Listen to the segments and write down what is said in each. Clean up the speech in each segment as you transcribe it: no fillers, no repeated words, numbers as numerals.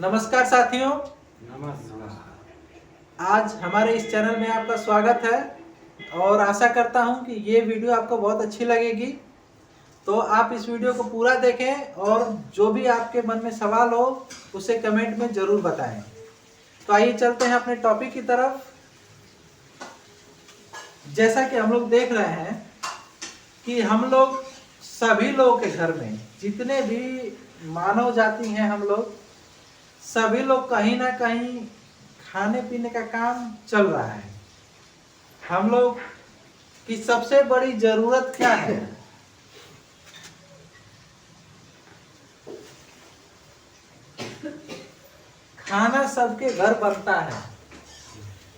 नमस्कार साथियों, नमस्कार। आज हमारे इस चैनल में आपका स्वागत है और आशा करता हूं कि ये वीडियो आपको बहुत अच्छी लगेगी। तो आप इस वीडियो को पूरा देखें और जो भी आपके मन में सवाल हो उसे कमेंट में ज़रूर बताएं। तो आइए चलते हैं अपने टॉपिक की तरफ। जैसा कि हम लोग देख रहे हैं कि हम लोग सभी लोगों के घर में जितने भी मानव जाति हैं, हम लोग सभी लोग कहीं ना कहीं खाने पीने का काम चल रहा है। हम लोग की सबसे बड़ी जरूरत क्या है? खाना सबके घर बनता है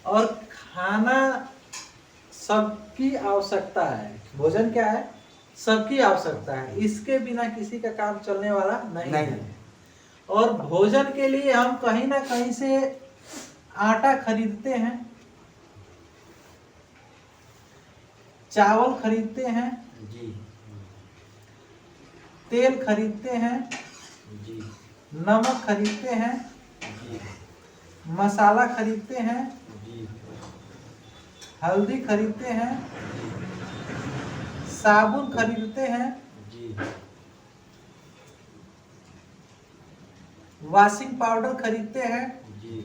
और खाना सबकी आवश्यकता है। भोजन क्या है? सबकी आवश्यकता है। इसके बिना किसी का काम चलने वाला नहीं है। और भोजन के लिए हम कहीं ना कहीं से आटा खरीदते हैं, चावल खरीदते हैं, जी तेल खरीदते हैं, जी नमक खरीदते हैं, जी मसाला खरीदते हैं, जी हल्दी खरीदते हैं, साबुन खरीदते हैं, जी वॉशिंग पाउडर खरीदते हैं। जी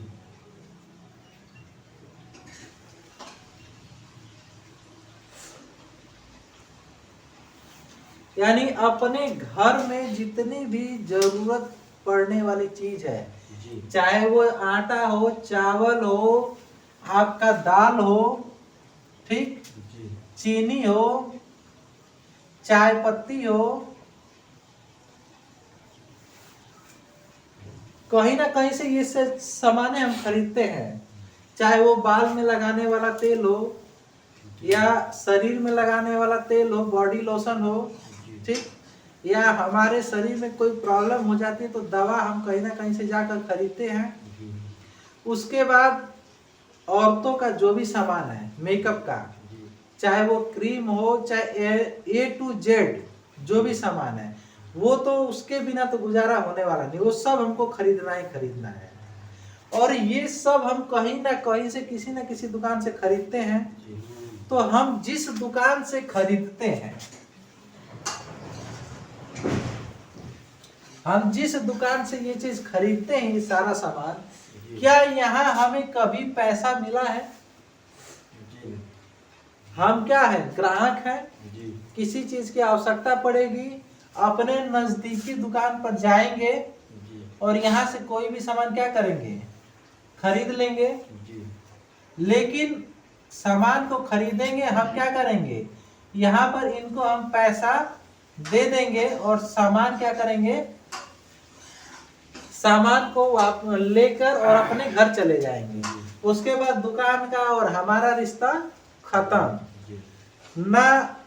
यानी अपने घर में जितनी भी जरूरत पड़ने वाली चीज है, जी चाहे वो आटा हो, चावल हो, आपका दाल हो, ठीक, जी चीनी हो, चाय पत्ती हो, कहीं ना कहीं से ये सामान हम खरीदते हैं। चाहे वो बाल में लगाने वाला तेल हो या शरीर में लगाने वाला तेल हो, बॉडी लोशन हो, ठीक, या हमारे शरीर में कोई प्रॉब्लम हो जाती है तो दवा हम कहीं ना कहीं से जाकर खरीदते हैं। उसके बाद औरतों का जो भी सामान है मेकअप का, चाहे वो क्रीम हो, चाहे A to Z जो भी सामान है, वो तो उसके बिना तो गुजारा होने वाला नहीं, वो सब हमको खरीदना ही खरीदना है। और ये सब हम कहीं ना कहीं से किसी न किसी दुकान से खरीदते हैं। तो हम जिस दुकान से खरीदते हैं, हम जिस दुकान से ये चीज खरीदते हैं, ये सारा सामान, क्या यहाँ हमें कभी पैसा मिला है? हम क्या है? ग्राहक हैं। किसी चीज की आवश्यकता पड़ेगी, अपने नजदीकी दुकान पर जाएंगे और यहाँ से कोई भी सामान क्या करेंगे? खरीद लेंगे। लेकिन सामान को खरीदेंगे, हम क्या करेंगे? यहाँ पर इनको हम पैसा दे देंगे और सामान क्या करेंगे? सामान को लेकर और अपने घर चले जाएंगे। उसके बाद दुकान का और हमारा रिश्ता खत्म। ना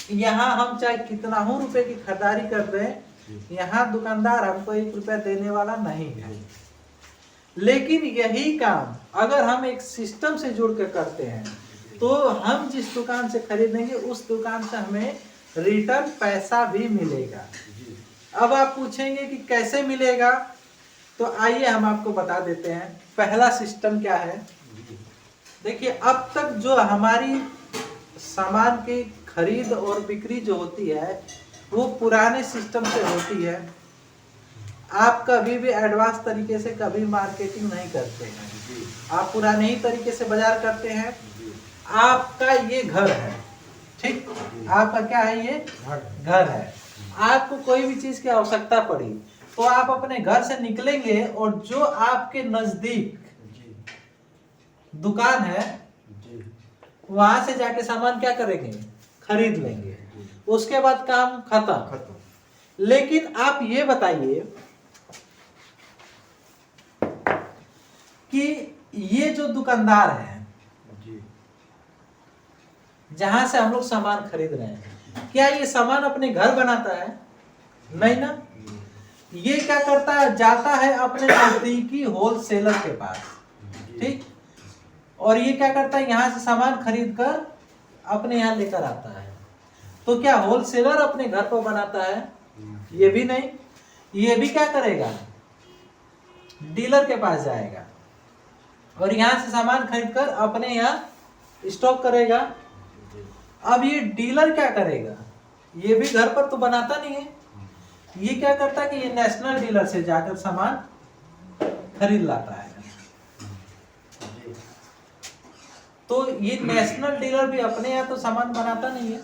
यहाँ हम चाहे कितना ही रुपए की खरीदारी कर रहे हैं, यहाँ दुकानदार हमको 1 रुपया देने वाला नहीं है। लेकिन यही काम अगर हम एक सिस्टम से जुड़ कर करते हैं, तो हम जिस दुकान से खरीदेंगे उस दुकान से हमें रिटर्न पैसा भी मिलेगा। अब आप पूछेंगे कि कैसे मिलेगा, तो आइए हम आपको बता देते हैं। पहला सिस्टम क्या है? देखिए, अब तक जो हमारी सामान की खरीद और बिक्री जो होती है वो पुराने सिस्टम से होती है। आप कभी भी एडवांस तरीके से कभी मार्केटिंग नहीं करते हैं, आप पुराने ही तरीके से बाजार करते हैं। आपका ये घर है, ठीक, आपका क्या है? ये घर है। आपको कोई भी चीज की आवश्यकता पड़ी तो आप अपने घर से निकलेंगे और जो आपके नजदीक दुकान है वहां से जाके सामान क्या करेंगे? खरीद लेंगे। उसके बाद काम खत्म। लेकिन आप ये बताइए कि ये जो दुकानदार है जहां से हम लोग सामान खरीद रहे हैं, क्या ये सामान अपने घर बनाता है? नहीं ना। ये क्या करता है? जाता है अपने नजदीकी होलसेलर के पास, ठीक, और ये क्या करता है? यहाँ से सामान खरीद कर अपने यहाँ लेकर आता है। तो क्या होलसेलर अपने घर पर बनाता है? ये भी नहीं। ये भी क्या करेगा? डीलर के पास जाएगा और यहाँ से सामान खरीद कर अपने यहाँ स्टॉक करेगा। अब ये डीलर क्या करेगा, ये भी घर पर तो बनाता नहीं है, ये क्या करता है कि ये नेशनल डीलर से जाकर सामान खरीद लाता है। तो ये नेशनल डीलर भी अपने यहाँ तो सामान बनाता नहीं है,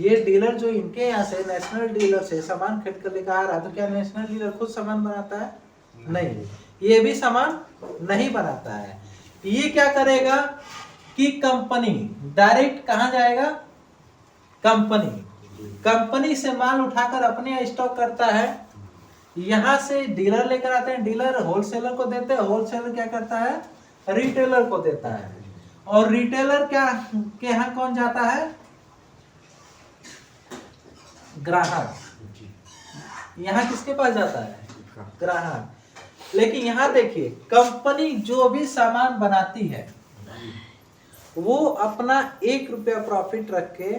ये डीलर जो इनके यहाँ से नेशनल डीलर से सामान खरीद कर लेकर आ रहा है, तो क्या नेशनल डीलर खुद सामान बनाता है? नहीं, ये भी सामान नहीं बनाता है। ये क्या करेगा कि कंपनी डायरेक्ट कहाँ जाएगा, कंपनी से माल उठाकर अपने यहाँ स्टॉक करता है। यहाँ से डीलर लेकर आते हैं, डीलर होलसेलर को देते हैं, होलसेलर क्या करता है, रिटेलर को देता है। और रिटेलर क्या के यहाँ कौन जाता है, ग्राहक। यहाँ किसके पास जाता है, ग्राहक। लेकिन यहाँ देखिए, कंपनी जो भी सामान बनाती है वो अपना 1 रुपया प्रॉफिट रख के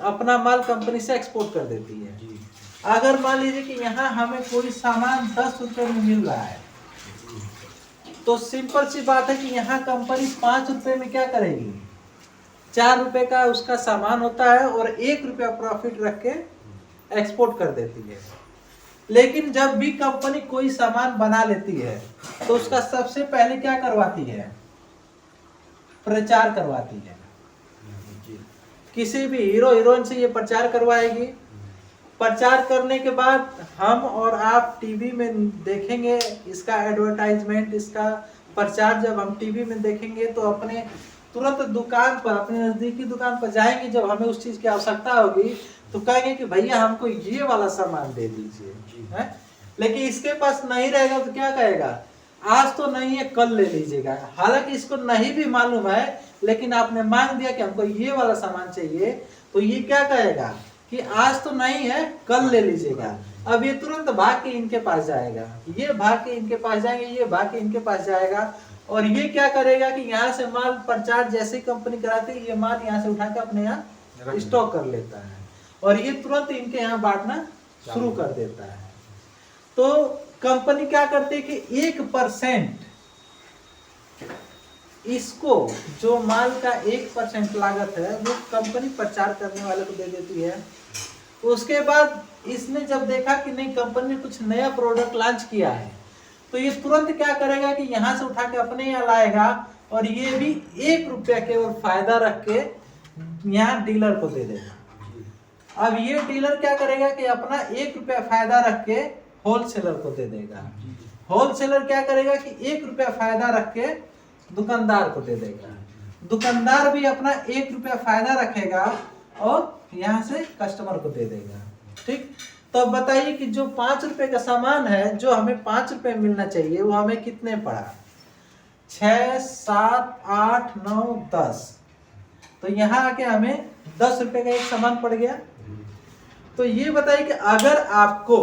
अपना माल कंपनी से एक्सपोर्ट कर देती है। अगर मान लीजिए कि यहाँ हमें कोई सामान 10 रुपए में मिल रहा है, तो सिंपल सी बात है कि यहाँ कंपनी 5 रुपए में क्या करेगी, 4 रुपए का उसका सामान होता है और 1 रुपया प्रॉफिट रख के एक्सपोर्ट कर देती है। लेकिन जब भी कंपनी कोई सामान बना लेती है तो उसका सबसे पहले क्या करवाती है, प्रचार करवाती है। किसी भी हीरो हीरोइन से ये प्रचार करवाएगी। प्रचार करने के बाद हम और आप टीवी में देखेंगे इसका एडवर्टाइजमेंट, इसका प्रचार जब हम टीवी में देखेंगे तो अपने तुरंत दुकान पर, अपने नजदीकी दुकान पर जाएंगे, जब हमें उस चीज की आवश्यकता होगी तो कहेंगे कि भैया हमको ये वाला सामान दे दीजिए। लेकिन इसके पास नहीं रहेगा तो क्या कहेगा, आज तो नहीं है कल ले लीजिएगा। हालांकि इसको नहीं भी मालूम है, लेकिन आपने मांग दिया कि हमको ये वाला सामान चाहिए, तो ये क्या कहेगा कि आज तो नहीं है कल ले लीजिएगा। अब ये तुरंत भाग के इनके पास जाएगा, ये भाग के इनके पास जाएंगे, ये भाग के इनके पास जाएगा। और ये क्या करेगा कि यहाँ से माल प्रचार जैसे कंपनी कराती है, ये माल यहाँ से उठा के अपने यहाँ स्टॉक कर लेता है और ये तुरंत इनके यहाँ बांटना शुरू कर देता है। तो कंपनी क्या करती है कि 1% इसको, जो माल का 1% लागत है वो कंपनी प्रचार करने वाले को दे देती है। उसके बाद इसने जब देखा कि नहीं, कंपनी ने कुछ नया प्रोडक्ट लॉन्च किया है, तो ये तुरंत क्या करेगा कि यहाँ से उठा के अपने यहाँ लाएगा और ये भी 1 रुपया केवल फायदा रख के यहाँ डीलर को दे देगा। अब ये डीलर क्या करेगा कि अपना 1 रुपया फायदा रख के होलसेलर को दे देगा। होलसेलर क्या करेगा कि 1 रुपया फायदा रख के दुकानदार को दे देगा। दुकानदार भी अपना 1 रुपया फायदा रखेगा और यहाँ से कस्टमर को दे देगा। ठीक, तो अब बताइए कि जो 5 रुपए का सामान है, जो हमें 5 रुपए मिलना चाहिए, वो हमें कितने पड़ा, 6, 7, 8, 9, 10। तो यहाँ आके हमें 10 रुपए का एक सामान पड़ गया। तो ये बताइए कि अगर आपको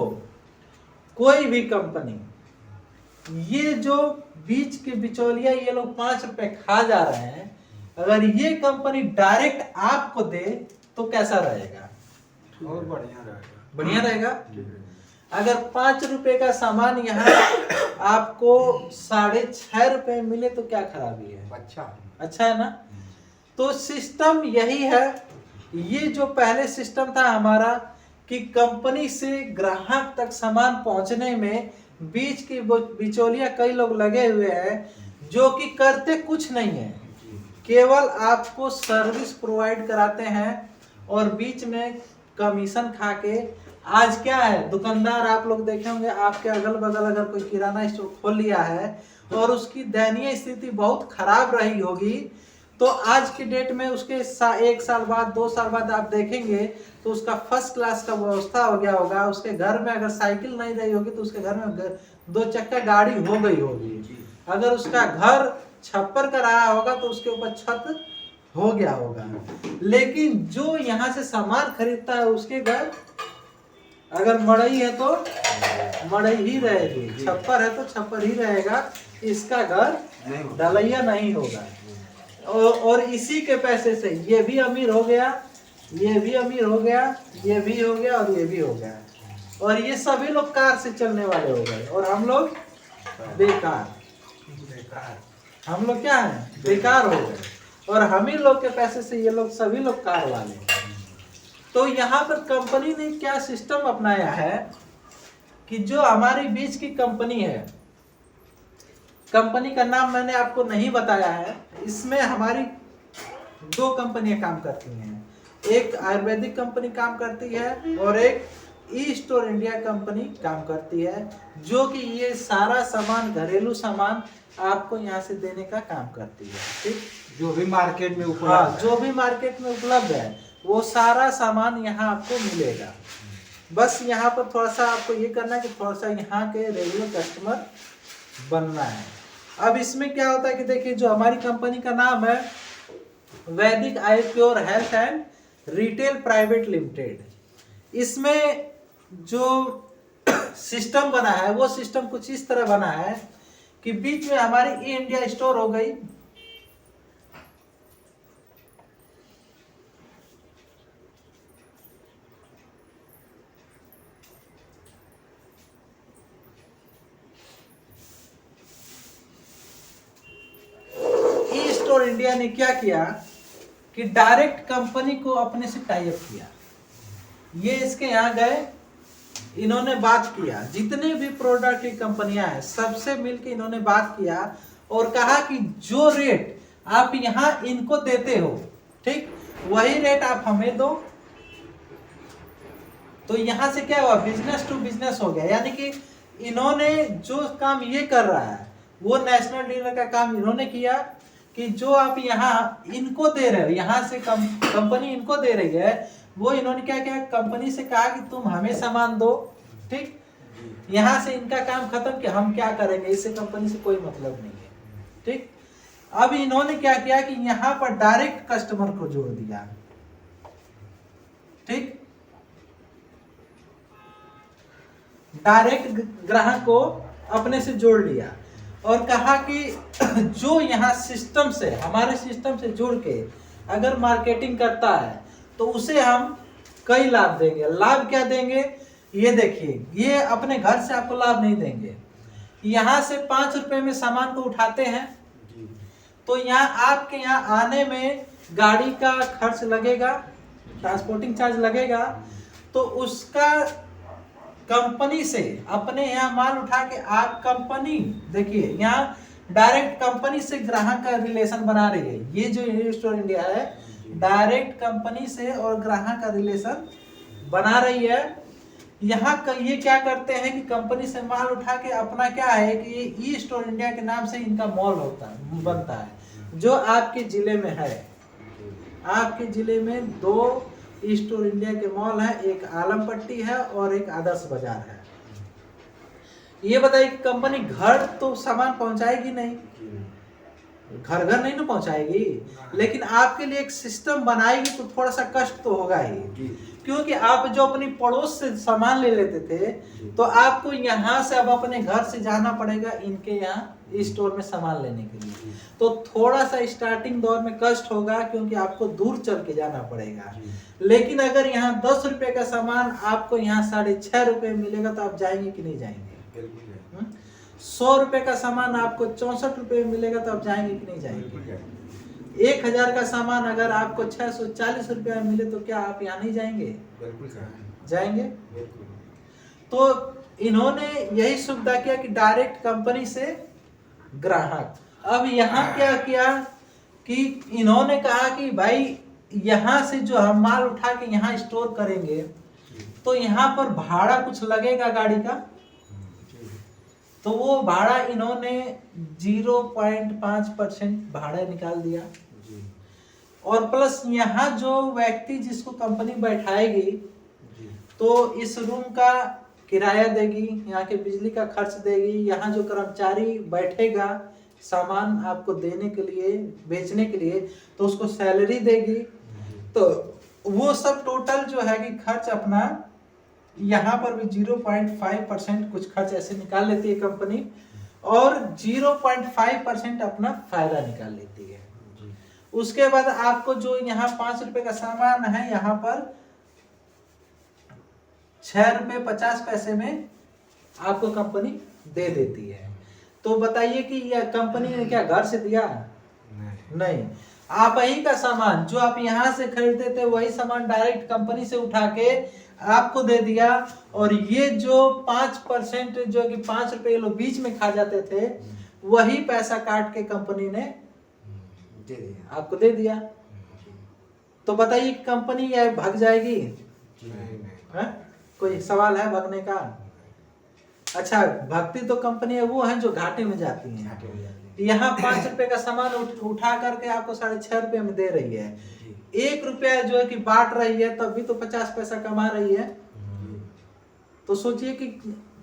कोई भी कंपनी, ये जो बीच के बिचौलिया ये लोग 5 रुपए खा जा रहे हैं, अगर ये कंपनी डायरेक्ट आपको दे तो कैसा रहेगा, और बढ़िया रहेगा, बढ़िया रहेगा। अगर 5 रुपए का सामान यहाँ आपको 6.5 रुपए मिले तो क्या खराबी है, अच्छा है ना। तो सिस्टम यही है। ये जो पहले सिस्टम था हमारा कि कंपनी से ग्राहक तक सामान पहुंचने में बीच की बिचौलिया कई लोग लगे हुए हैं, जो कि करते कुछ नहीं है, केवल आपको सर्विस प्रोवाइड कराते हैं और बीच में कमीशन खा के। आज क्या है, दुकानदार आप लोग देखे होंगे, आपके अगल बगल अगर कोई किराना स्टोर खोल लिया है और उसकी दयनीय स्थिति बहुत खराब रही होगी, तो आज की डेट में उसके 1 साल बाद, 2 साल बाद आप देखेंगे तो उसका फर्स्ट क्लास का व्यवस्था हो गया होगा। उसके घर में अगर साइकिल नहीं रही होगी तो उसके घर में 2 चक्का गाड़ी हो गई होगी। अगर उसका घर छप्पर का रहा होगा तो उसके ऊपर छत हो गया होगा। लेकिन जो यहाँ से सामान खरीदता है उसके घर अगर मड़ई है तो मड़ई ही रहेगी, छप्पर है तो छप्पर ही रहेगा, इसका घर ढलैया नहीं होगा। और इसी के पैसे से ये भी अमीर हो गया, ये भी अमीर हो गया, ये भी हो गया और ये भी हो गया। और ये सभी लोग कार से चलने वाले हो गए और हम लोग बेकार। हम लोग क्या है, बेकार हो गए और हम ही लोग के पैसे से ये लोग सभी लोग कार वाले हैं। तो यहाँ पर कंपनी ने क्या सिस्टम अपनाया है कि जो हमारी बीच की कंपनी है, कंपनी का नाम मैंने आपको नहीं बताया है, इसमें हमारी 2 कंपनियां काम करती हैं। एक आयुर्वेदिक कंपनी काम करती है और एक ई स्टोर इंडिया कंपनी काम करती है, जो कि ये सारा सामान, घरेलू सामान आपको यहाँ से देने का काम करती है। ठीक, जो भी मार्केट में उपलब्ध हाँ, है। जो भी मार्केट में उपलब्ध है वो सारा सामान यहाँ आपको मिलेगा। बस यहाँ पर थोड़ा सा आपको ये करना है कि थोड़ा सा यहाँ के रेगुलर कस्टमर बनना है। अब इसमें क्या होता है कि देखिए, जो हमारी कंपनी का नाम है Vaidik I pure health and retail private limited. इसमें जो सिस्टम बना है वो सिस्टम कुछ इस तरह बना है कि बीच में हमारी ई इंडिया स्टोर हो गई, ई स्टोर इंडिया ने क्या किया कि डायरेक्ट कंपनी को अपने से टाई अप किया। ये इसके यहाँ गए, इन्होंने बात किया, जितने भी प्रोडक्ट की कंपनियां हैं सबसे मिलके इन्होंने बात किया और कहा कि जो रेट आप यहाँ इनको देते हो, ठीक, वही रेट आप हमें दो। तो यहाँ से क्या हुआ, बिजनेस टू बिजनेस हो गया। यानी कि इन्होंने जो काम ये कर रहा है वो नेशनल डीलर का काम इन्होंने किया कि जो आप यहाँ इनको दे रहे हो, यहाँ से कंपनी इनको दे रही है, वो इन्होंने क्या किया, कंपनी से कहा कि तुम हमें सामान दो। ठीक, यहाँ से इनका काम खत्म कि हम क्या करेंगे, इससे कंपनी से कोई मतलब नहीं है। ठीक, अब इन्होंने क्या किया कि यहाँ पर डायरेक्ट कस्टमर को जोड़ दिया। ठीक, डायरेक्ट ग्राहक को अपने से जोड़ लिया और कहा कि जो यहाँ सिस्टम से, हमारे सिस्टम से जुड़ के अगर मार्केटिंग करता है तो उसे हम कई लाभ देंगे। लाभ क्या देंगे, ये देखिए, ये अपने घर से आपको लाभ नहीं देंगे। यहाँ से 5 रुपए में सामान को उठाते हैं तो यहाँ आपके यहाँ आने में गाड़ी का खर्च लगेगा, ट्रांसपोर्टिंग चार्ज लगेगा, तो उसका कंपनी से अपने यहाँ माल उठा के आप कंपनी, देखिए यहाँ डायरेक्ट कंपनी से ग्राहक का रिलेशन बना रही है। ये जो ई स्टोर इंडिया है डायरेक्ट कंपनी से और ग्राहक का रिलेशन बना रही है। यहाँ ये क्या करते हैं कि कंपनी से माल उठा के अपना क्या है कि ये ई स्टोर इंडिया के नाम से इनका मॉल होता है, बनता है, जो आपके जिले में है। आपके जिले में 2 ई स्टोर इंडिया के मॉल है, एक आलमपट्टी है और एक आदर्श बाजार है। ये बताइए कि कंपनी घर तो सामान पहुंचाएगी नहीं, घर घर नहीं ना पहुंचाएगी, लेकिन आपके लिए एक सिस्टम बनाएगी तो थोड़ा सा कष्ट तो होगा ही। क्योंकि आप जो अपनी पड़ोस से सामान ले लेते थे तो आपको यहाँ से अब अपने घर से जाना पड़ेगा इनके यहाँ स्टोर में सामान लेने के लिए। तो थोड़ा सा स्टार्टिंग दौर में कष्ट होगा क्योंकि आपको दूर चल के जाना पड़ेगा। लेकिन अगर यहाँ 10 रुपए का सामान आपको यहाँ 6.5 रुपए मिलेगा तो आप जाएंगे कि नहीं जाएंगे? 100 रुपए का सामान आपको 64 रुपए में मिलेगा तो आप जाएंगे कि नहीं जाएंगे? 1000 का सामान अगर आपको 640 रुपए में मिले तो क्या आप यहाँ नहीं जाएंगे? जाएंगे। तो इन्होंने यही सुविधा किया कि डायरेक्ट कंपनी से ग्राहक। अब यहाँ क्या किया कि इन्होंने कहा कि भाई यहाँ से जो हम माल उठा के यहाँ स्टोर करेंगे तो यहाँ पर भाड़ा कुछ लगेगा गाड़ी का, तो वो भाड़ा इन्होंने 0.5% भाड़ा निकाल दिया। और प्लस यहाँ जो व्यक्ति जिसको कंपनी बैठाएगी तो इस रूम का किराया देगी, यहाँ के बिजली का खर्च देगी, यहाँ जो कर्मचारी बैठेगा सामान आपको देने के लिए, बेचने के लिए, तो उसको सैलरी देगी। तो वो सब टोटल जो है कि खर्च अपना यहाँ पर भी 0.5% कुछ खर्च ऐसे निकाल लेती है कंपनी और 0.5% अपना फायदा निकाल लेती है। उसके बाद आपको जो यहाँ 5 रुपए का सामान है यहाँ पर ₹6.50 में आपको कंपनी दे देती है। तो बताइए कि यह कंपनी ने क्या घर से दिया? नहीं। आप ही का सामान जो आप यहाँ से खरीदते थे वही सामान डायरेक्ट कंपनी से उठा के आपको दे दिया, और ये जो 5% जो कि ₹5 लोग बीच में खा जाते थे वही पैसा काट के कंपनी ने दे दिया। आपको दे दिया। तो बताइए कंपनी यह भाग जाएगी? है? कोई सवाल है भागने का? अच्छा, भक्ति तो कंपनी है वो है जो घाटे में जाती है। यहाँ ₹5 का सामान उठा करके आपको ₹6.5 में दे रही है। ₹1 जो है कि बांट रही है, तब भी तो 50 पैसा कमा रही है। तो सोचिए कि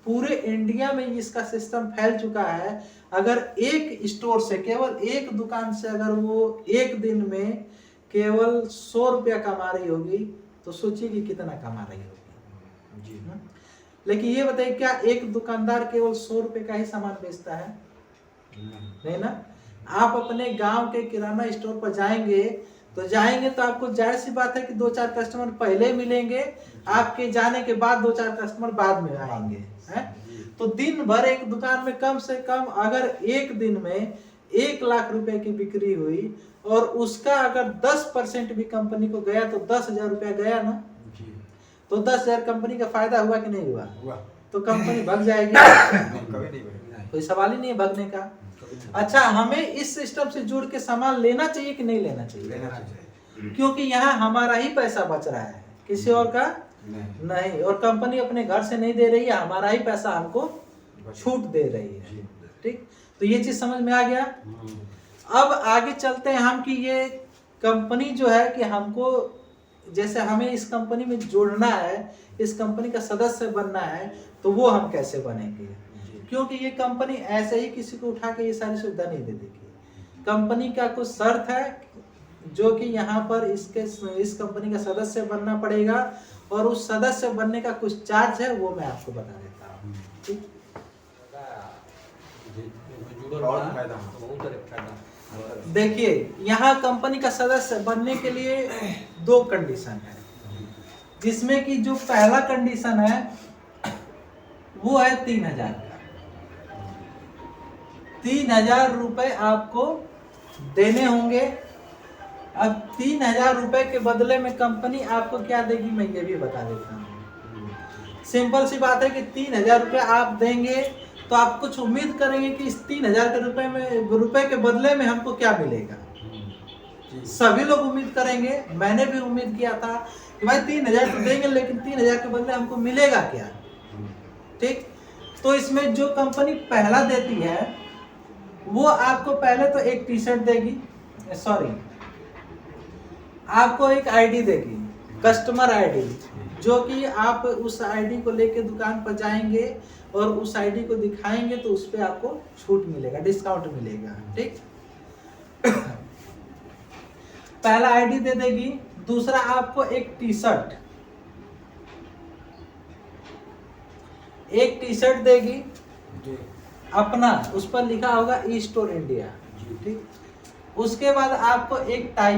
पूरे इंडिया में इसका सिस्टम फैल चुका है। अगर एक स्टोर से, केवल एक दुकान से अगर वो एक दिन में केवल ₹100 कमा रही होगी, तो सोचिए कि कितना कमा रही होगी। लेकिन ये बताइए, क्या एक दुकानदार केवल ₹100 का ही सामान बेचता है? नहीं ना। आप अपने गांव के किराना स्टोर पर जाएंगे तो आपको जाहिर सी बात है कि 2-4 कस्टमर पहले मिलेंगे, आपके जाने के बाद 2-4 कस्टमर बाद में आएंगे, हैं? तो दिन भर एक दुकान में कम से कम अगर एक दिन में 1 लाख रुपए की बिक्री हुई और उसका अगर 10% भी कंपनी को गया तो 10,000 रुपया गया ना। तो 10,000 कंपनी का फायदा हुआ कि नहीं हुआ? तो कंपनी भाग जाएगी? कभी नहीं भागेगी। कोई सवाल ही नहीं है भागने का। अच्छा, हमें इस सिस्टम से जुड़ के सामान लेना चाहिए कि नहीं लेना चाहिए? लेना चाहिए। क्योंकि यहाँ हमारा ही पैसा बच रहा है, किसी और का नहीं। और कंपनी अपने घर से नहीं दे रही है, हमारा ही पैसा हमको छूट दे रही है। ठीक, तो ये चीज समझ में आ गया। अब आगे चलते हैं हम कि ये कंपनी जो है कि हमको, जैसे हमें इस कंपनी में जुड़ना है, इस कंपनी का सदस्य बनना है, तो वो हम कैसे बनेंगे? क्योंकि ये कंपनी ऐसे ही किसी को उठा के ये सारी सुविधा नहीं दे देगी। कंपनी का कुछ शर्त है जो कि यहाँ पर इस कंपनी का सदस्य बनना पड़ेगा, और उस सदस्य बनने का कुछ चार्ज है, वो मैं आपको बता देता हूँ। ठीक, देखिए, यहाँ कंपनी का सदस्य बनने के लिए 2 कंडीशन है, जिसमें कि जो पहला कंडीशन है वो है 3,000 का। 3,000 रुपए आपको देने होंगे। अब 3,000 रुपए के बदले में कंपनी आपको क्या देगी, मैं ये भी बता देता हूँ। सिंपल सी बात है कि 3,000 रुपए आप देंगे तो आप कुछ उम्मीद करेंगे कि इस 3,000 के रुपए के बदले में हमको क्या मिलेगा। सभी लोग उम्मीद करेंगे, मैंने भी उम्मीद किया था कि भाई 3,000 तो देंगे, लेकिन 3,000 के बदले हमको मिलेगा क्या। ठीक, तो इसमें जो कंपनी पहला देती है वो आपको पहले तो एक टी-शर्ट देगी, आपको एक आईडी देगी, कस्टमर आईडी, जो कि आप उस आईडी को लेके दुकान पर जाएंगे और उस आईडी को दिखाएंगे तो उस पर आपको छूट मिलेगा, डिस्काउंट मिलेगा। ठीक, पहला आईडी दे देगी। दूसरा आपको एक टी-शर्ट देगी अपना, उस पर लिखा होगा ई-स्टोर इंडिया। ठीक, उसके बाद आपको एक टाई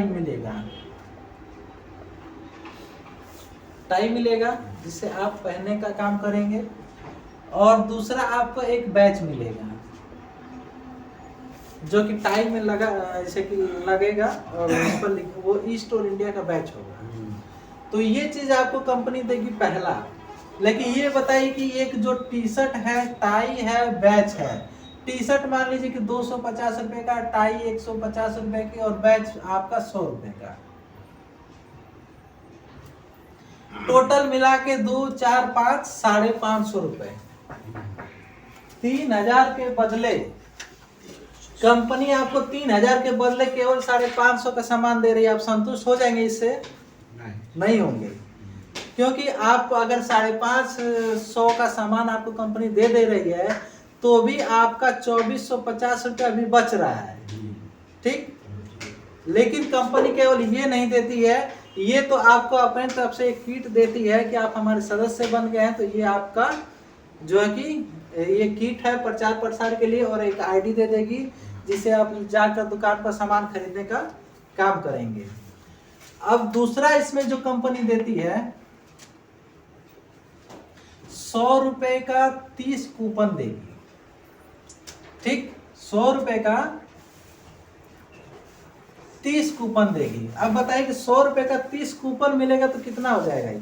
मिलेगा जिससे आप पहनने का काम करेंगे, और दूसरा आपको एक बैच मिलेगा जो कि टाई में लगा, जैसे कि लगेगा, और उस पर वो ई-स्टोर इंडिया का बैच होगा। तो ये चीज आपको कंपनी देगी पहला। लेकिन ये बताइए कि एक जो टी-शर्ट है, टाई है, बैच है। टी-शर्ट मान लीजिए कि 250 रुपए का, टाई 150 रुपए की, और बैच आपका 100 रुपए का। टोटल मिला के 2, 4, 5, 550 रुपए। 3,000 के बदले कंपनी आपको 3,000 के बदले केवल 550 का सामान दे रही है। आप संतुष्ट हो जाएंगे इससे? नहीं होंगे, क्योंकि आप अगर 550 का सामान आपको कंपनी दे रही है तो भी आपका 2,450 रुपया अभी बच रहा है। ठीक, लेकिन कंपनी केवल ये नहीं देती है, ये तो आपको अपने तरफ से एक किट देती है कि आप हमारे सदस्य बन गए हैं, तो ये आपका जो है कि ये किट है प्रचार प्रसार के लिए, और एक आईडी दे देगी जिसे आप जाकर दुकान पर सामान खरीदने का काम करेंगे। अब दूसरा इसमें जो कंपनी देती है 100 रुपए का 30 कूपन देगी। ठीक, 100 रुपए का 30 कूपन देगी। अब बताइए कि 100 रुपए का 30 कूपन मिलेगा तो कितना हो जाएगा ये?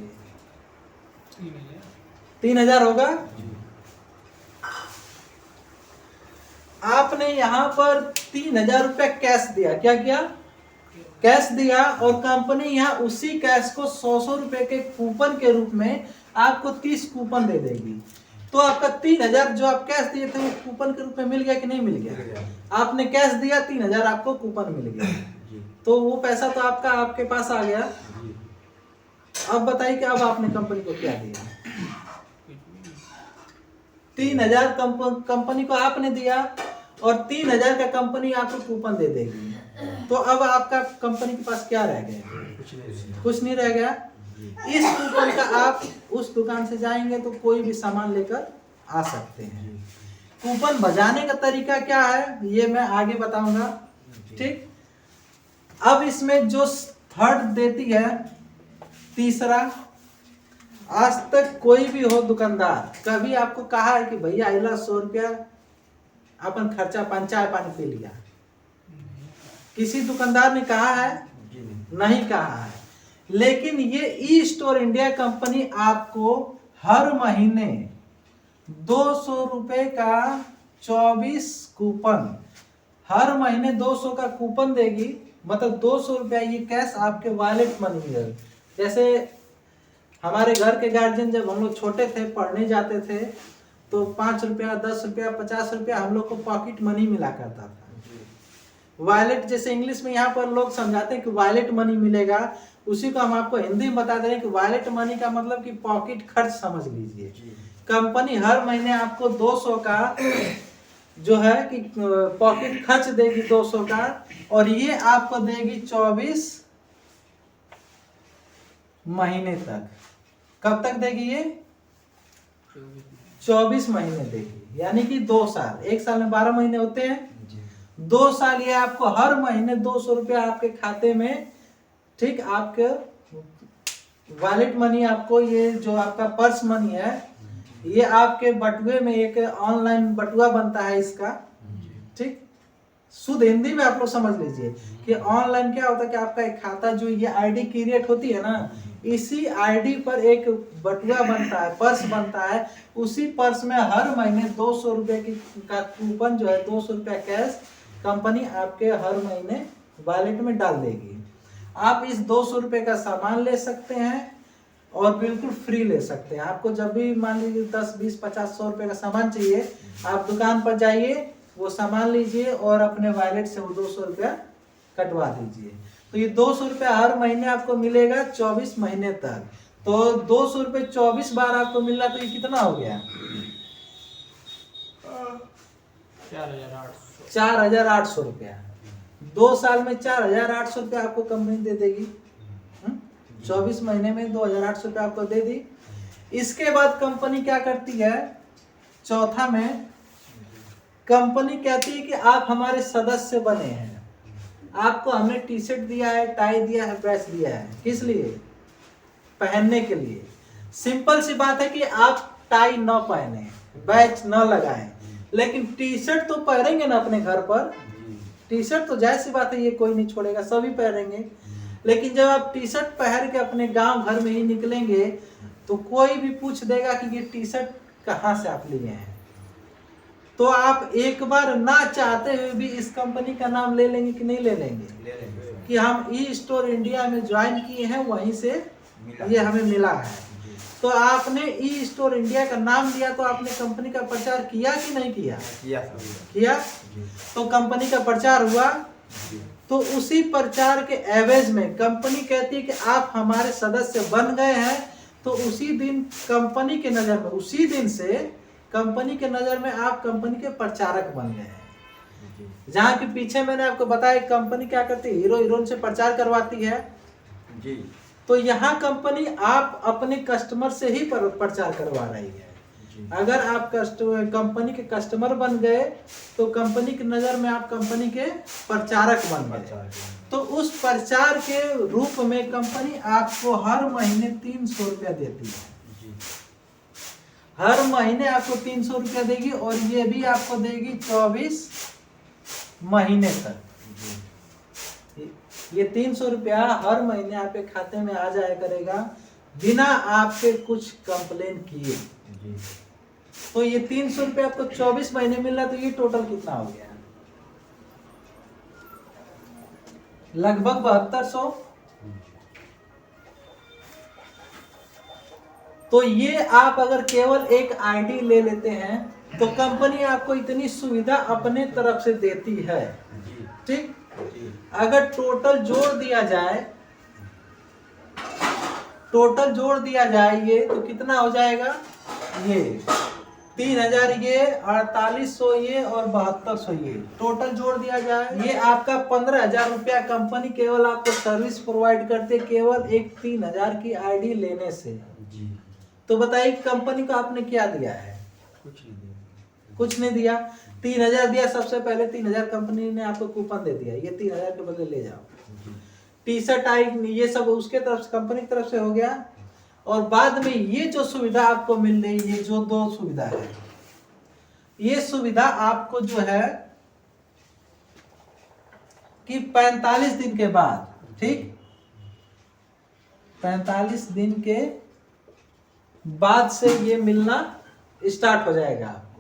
3000 होगा। आपने यहाँ पर 3000 रुपए कैश दिया, क्या किया? कैश दिया, और कंपनी यहाँ उसी कैश को 100 रुपए के कूपन के रूप में आपको 30 कूपन दे देगी। तो आपका 3000 जो आप कैश दिए थे वो कूपन के रूप में मिल गया कि नहीं मिल गया? आपने कैश दिया, 3000 आपको कूपन मिल गया, तो वो पैसा तो आपका आपके पास आ गया। अब बताइए कि अब आपने कंपनी को क्या दिया? 3000 कंपनी को आपने दिया और 3000 का कंपनी आपको कूपन दे देगी। तो अब आपका कंपनी के पास क्या रह गया? कुछ नहीं रह गया। इस कूपन का आप उस दुकान से जाएंगे तो कोई भी सामान लेकर आ सकते हैं। कूपन बजाने का तरीका क्या है ये मैं आगे बताऊंगा। ठीक, अब इसमें जो थर्ड देती है, तीसरा, आज तक कोई भी हो दुकानदार कभी आपको कहा है कि भैया आइला 100 रुपया अपन खर्चा पानी चाय पानी पी लिया? किसी दुकानदार ने कहा है? नहीं कहा है। लेकिन ये ई स्टोर इंडिया कंपनी आपको हर महीने 200 रुपए का 24 कूपन, हर महीने 200 का कूपन देगी। मतलब 200 रुपया ये कैश आपके वॉलेट मनी है। जैसे हमारे घर के गार्जियन जब हम लोग छोटे थे, पढ़ने जाते थे, तो 5 रुपया 10 रुपया 50 रुपया हम लोग को पॉकेट मनी मिला करता था। वॉलेट जैसे इंग्लिश में यहाँ पर लोग समझाते हैं कि वॉलेट मनी मिलेगा, उसी को हम आपको हिंदी में बता दे रहे हैं कि वॉलेट मनी का मतलब कि पॉकेट खर्च समझ लीजिए। कंपनी हर महीने आपको 200 का जो है कि पॉकेट खर्च देगी 200 का, और ये आपको देगी 24 महीने तक। कब तक देगी ये? 24 महीने देगी, यानी कि 2 साल। एक साल में 12 महीने होते हैं, 2 साल ये आपको हर महीने 200 रुपया आपके खाते में, ठीक, आपके वॉलेट मनी, आपको ये जो आपका पर्स मनी है, ये आपके बटुए में एक ऑनलाइन बटुआ बनता है इसका। ठीक, शुद्ध हिंदी में आप लोग समझ लीजिए कि ऑनलाइन क्या होता है कि आपका एक खाता जो ये आईडी क्रिएट होती है ना, इसी आईडी पर एक बटुआ बनता है, पर्स बनता है। उसी पर्स में हर महीने 200 रुपए की का कूपन जो है, 200 रुपया कैश कंपनी आपके हर महीने वॉलेट में डाल देगी। आप इस 200 रुपए का सामान ले सकते हैं और बिल्कुल फ्री ले सकते हैं। आपको जब भी मान लीजिए 10 20 50 100 रुपए का सामान चाहिए, आप दुकान पर जाइए, वो सामान लीजिए और अपने वॉलेट से वो 200 रुपया कटवा दीजिए। तो ये 200 रुपया हर महीने आपको मिलेगा 24 महीने तक। तो 200 रुपये 24 बार आपको मिल रहा, तो ये कितना हो गया? 4800 रुपया। 2 साल में 4800 रुपया आपको कंपनी दे देगी। 24 महीने में 2800 रुपया आपको दे दी। इसके बाद कंपनी क्या करती है? चौथा में कंपनी कहती है कि आप हमारे सदस्य बने हैं, आपको हमने टी शर्ट दिया है, टाई दिया है, बैच दिया है। किस लिए? पहनने के लिए। सिंपल सी बात है कि आप टाई न पहने, बैच न लगाएं, लेकिन टी शर्ट तो पहनेंगे ना अपने घर पर। टी शर्ट तो जाहिर सी बात है ये कोई नहीं छोड़ेगा, सभी पहनेंगे। लेकिन जब आप टी शर्ट पहन के अपने गांव घर में ही निकलेंगे तो कोई भी पूछ देगा कि ये टी शर्ट कहाँ से आप लिए हैं। तो आप एक बार ना चाहते हुए भी इस कंपनी का नाम ले लेंगे कि नहीं ले लेंगे? ले लेंगे कि हम ई स्टोर इंडिया में ज्वाइन किए हैं, वहीं से ये हमें मिला है। तो आपने ई स्टोर इंडिया का नाम लिया तो आपने कंपनी का प्रचार किया कि नहीं किया? किया। तो कंपनी का प्रचार हुआ, तो उसी प्रचार के एवज में कंपनी कहती है कि आप हमारे सदस्य बन गए हैं। तो उसी दिन कंपनी के नज़र में, उसी दिन से कंपनी के नज़र में आप कंपनी के प्रचारक बन गए हैं। जहाँ के पीछे मैंने आपको बताया कंपनी क्या करती है, हीरो हीरोइन से प्रचार करवाती है जी। तो यहाँ कंपनी आप अपने कस्टमर से ही प्रचार करवा रही है। अगर आप कंपनी के कस्टमर बन गए तो कंपनी की नज़र में आप कंपनी के प्रचारक बन गए। तो उस प्रचार के रूप में कंपनी आपको हर महीने 300 रुपया देती है। हर महीने आपको 300 रुपया देगी और ये भी आपको देगी 24 महीने तक। ये 300 रुपया हर महीने आपके खाते में आ जाया करेगा बिना आपके कुछ कंप्लेन किए। तो ये 300 रुपया आपको 24 महीने मिल रहा, तो ये टोटल कितना हो गया? लगभग 7200। तो ये आप अगर केवल एक आईडी ले लेते हैं तो कंपनी आपको इतनी सुविधा अपने तरफ से देती है। ठीक, अगर टोटल जोड़ दिया जाए ये तो कितना हो जाएगा? ये 3000 ये, 4800 ये और 7200 ये, टोटल जोड़ दिया जाए ये आपका 15,000 रुपया कंपनी केवल आपको सर्विस प्रोवाइड करते केवल एक 3000 की आईडी लेने से। तो बताइए कंपनी को आपने क्या दिया है? कुछ नहीं दिया। 3000 दिया, सबसे पहले 3000 कंपनी ने आपको कूपन दे दिया, ये 3000 के बदले ले जाओ। टी शर्ट आई, ये सब उसके तरफ से, कंपनी की तरफ से हो गया। और बाद में ये जो सुविधा आपको मिल रही है, ये जो 2 सुविधा है, ये सुविधा आपको जो है कि 45 दिन के बाद, ठीक, 45 दिन के बाद से ये मिलना स्टार्ट हो जाएगा आपको।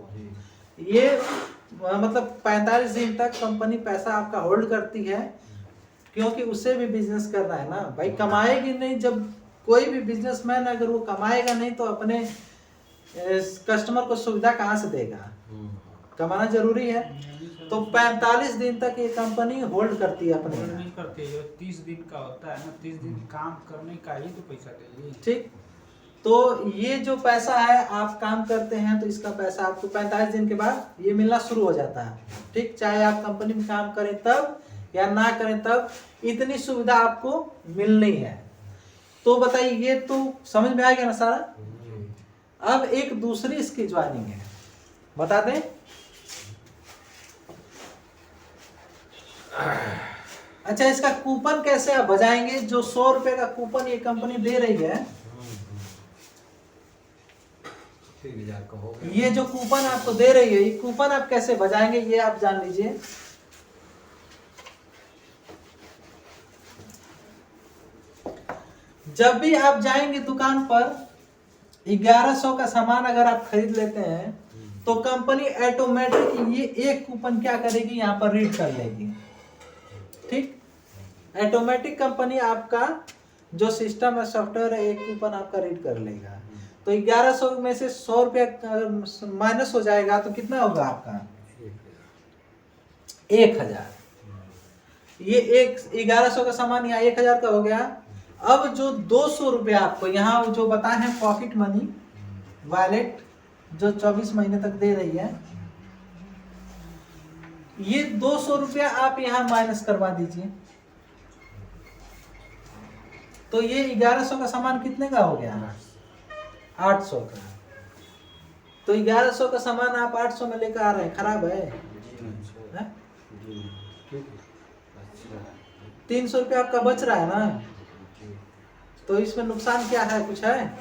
ये मतलब 45 दिन तक कंपनी पैसा आपका होल्ड करती है, क्योंकि उसे भी बिजनेस करना है ना भाई। कमाएगी नहीं, जब कोई भी बिजनेसमैन अगर वो कमाएगा नहीं तो अपने कस्टमर को सुविधा कहाँ से देगा? कमाना जरूरी है। तो 45 दिन तक ये कंपनी होल्ड करती है अपने। नहीं करती है, 30 दिन का होता है ना, 30 दिन काम करने का ही तो पैसा देगी। ठीक, तो ये जो पैसा है आप काम करते हैं तो इसका पैसा आपको 45 दिन के बाद ये मिलना शुरू हो जाता है। ठीक, चाहे आप कंपनी में काम करें तब या ना करें तब, इतनी सुविधा आपको मिलनी है। तो बताइए, ये तो समझ में आ गया ना सारा। अब एक दूसरी इसकी ज्वाइनिंग है, बता दें। अच्छा, इसका कूपन कैसे आप बजाएंगे? जो 100 रुपए का कूपन ये कंपनी दे रही है, ये जो कूपन आपको दे रही है, ये कूपन आप कैसे बजाएंगे ये आप जान लीजिए। जब भी आप जाएंगे दुकान पर 1100 का सामान अगर आप खरीद लेते हैं तो कंपनी ऑटोमेटिक ये एक कूपन क्या करेगी, यहाँ पर रीड कर लेगी। ठीक, ऑटोमेटिक कंपनी आपका जो सिस्टम है, सॉफ्टवेयर है, एक कूपन आपका रीड कर लेगा। तो 1100 में से 100 रुपया माइनस हो जाएगा तो कितना होगा आपका? 1000। ये 1100 का सामान यहाँ 1000 का हो गया। अब जो 200 रुपया आपको यहाँ जो बताए हैं पॉकेट मनी वॉलेट जो 24 महीने तक दे रही है, ये 200 रुपया आप यहाँ माइनस करवा दीजिए। तो ये 1100 का सामान कितने का हो गया? 800 का। तो 1100 का सामान आप 800 में लेकर आ रहे हैं, खराब है? 300 रुपया आपका बच रहा है ना। तो इसमें नुकसान क्या है? कुछ है?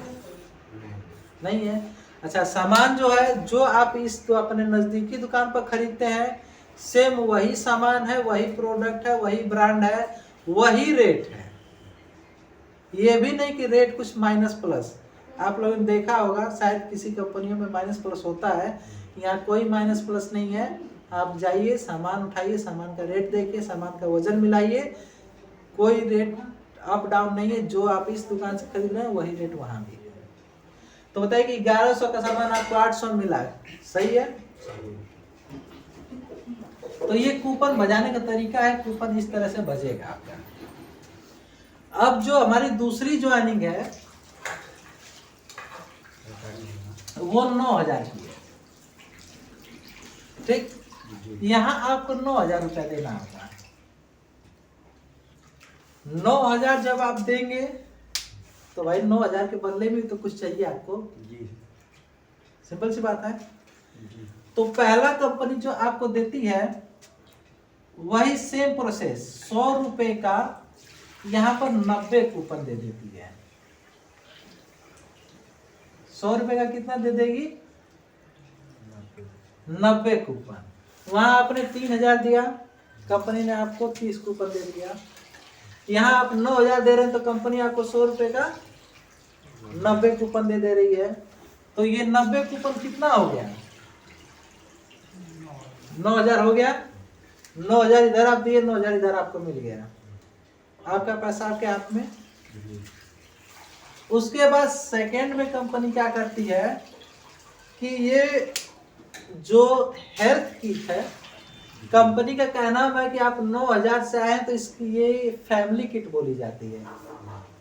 नहीं है। अच्छा, सामान जो है, जो आप इस तो अपने नजदीकी दुकान पर खरीदते हैं, सेम वही सामान है, वही प्रोडक्ट है, वही ब्रांड है, वही रेट है। ये भी नहीं कि रेट कुछ माइनस प्लस। आप लोगों ने देखा होगा शायद किसी कंपनियों में माइनस प्लस होता है, यहाँ कोई माइनस प्लस नहीं है। आप जाइए, सामान उठाइए, सामान का रेट देखिए, सामान का वजन मिलाइए, कोई रेट अप डाउन नहीं है। जो आप इस दुकान से खरीद रहे हैं वही रेट वहाँ भी है। तो बताइए कि 1100 का सामान आपको 800 मिला है, सही है? तो ये कूपन बजाने का तरीका है, कूपन इस तरह से बजेगा आपका। अब जो हमारी दूसरी ज्वाइनिंग है वो 9000 की है। ठीक, यहाँ आपको 9000 रुपया देना होगा। 9000 जब आप देंगे तो भाई 9000 के बदले में तो कुछ चाहिए आपको। सिंपल सी बात है। तो पहला कंपनी जो आपको देती है वही सेम प्रोसेस, 100 रुपए का यहाँ पर 90 कूपन दे देती है। 100 रुपए का कितना दे देगी? 90 कूपन। वहां आपने 3000 दिया, कंपनी ने आपको 30 कूपन दे दिया। यहाँ आप 9000 दे रहे हैं तो कंपनी आपको 100 रुपए का 90 कूपन दे रही है। तो ये 90 कूपन कितना हो गया? 9000 हो गया। 9000 इधर आप दिए, 9000 इधर आपको मिल गया, आपका पैसा आपके हाथ में। उसके बाद सेकेंड में कंपनी क्या करती है कि ये जो हेल्थ किट है, कंपनी का कहना है कि आप 9000 से आए हैं तो इसकी ये फैमिली किट बोली जाती है।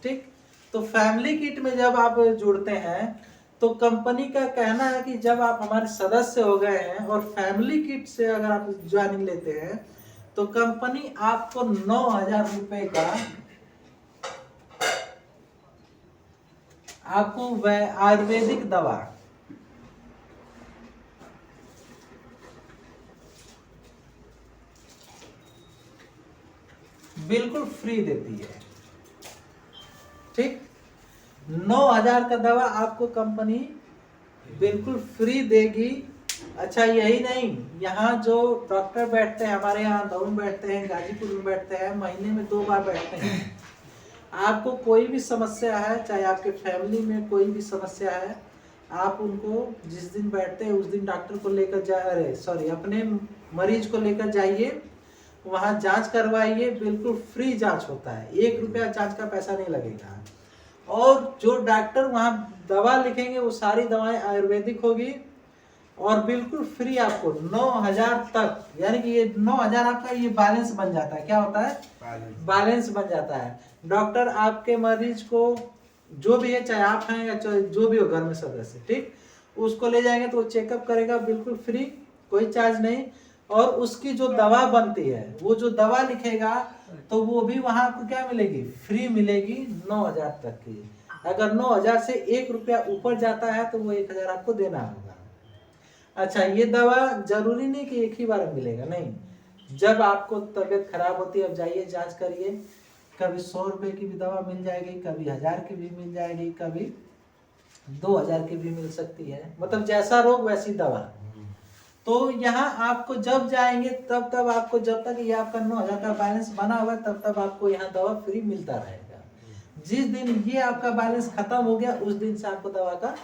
ठीक, तो फैमिली किट में जब आप जुड़ते हैं तो कंपनी का कहना है कि जब आप हमारे सदस्य हो गए हैं और फैमिली किट से अगर आप ज्वाइनिंग लेते हैं तो कंपनी आपको 9000 रुपए का आपको वह आयुर्वेदिक दवा बिल्कुल फ्री देती है। ठीक, 9000 का दवा आपको कंपनी बिल्कुल फ्री देगी। अच्छा यही नहीं, यहाँ जो डॉक्टर बैठते हैं, हमारे यहाँ दौड़ में बैठते हैं, गाजीपुर में बैठते हैं, महीने में 2 बार बैठते हैं। आपको कोई भी समस्या है, चाहे आपके फैमिली में कोई भी समस्या है, आप उनको जिस दिन बैठते हैं उस दिन डॉक्टर को लेकर अपने मरीज को लेकर जाइए, वहाँ जांच करवाइए, बिल्कुल फ्री जांच होता है, 1 रुपया जांच का पैसा नहीं लगेगा। और जो डॉक्टर वहाँ दवा लिखेंगे वो सारी दवाएं आयुर्वेदिक होगी और बिल्कुल फ्री आपको 9000 तक, यानी कि ये 9000 आपका ये बैलेंस बन जाता है। क्या होता है? बैलेंस बन जाता है। डॉक्टर आपके मरीज को जो भी है, चाहे आप हैं या चाहे जो भी हो घर में सदस्य, ठीक, उसको ले जाएंगे तो वो चेकअप करेगा बिल्कुल फ्री, कोई चार्ज नहीं। और उसकी जो दवा बनती है, वो जो दवा लिखेगा तो वो भी वहां आपको क्या मिलेगी? फ्री मिलेगी 9000 तक की। अगर 9000 से 1 रुपया ऊपर जाता है तो वो 1000 आपको देना होगा। अच्छा, ये दवा जरूरी नहीं कि एक ही बार मिलेगा, नहीं। जब आपको तबीयत खराब होती है, अब जाइए जांच करिए, कभी 100 रुपए की भी दवा मिल जाएगी, कभी 1000 की भी मिल जाएगी, कभी 2000 की भी मिल सकती है, मतलब जैसा रोग वैसी दवा। तो यहाँ आपको जब जाएंगे तब आपको, जब तक ये आपका 9000 का बैलेंस बना हुआ है तब आपको यहाँ दवा फ्री मिलता रहेगा। जिस दिन ये आपका बैलेंस खत्म हो गया उस दिन से आपको दवा का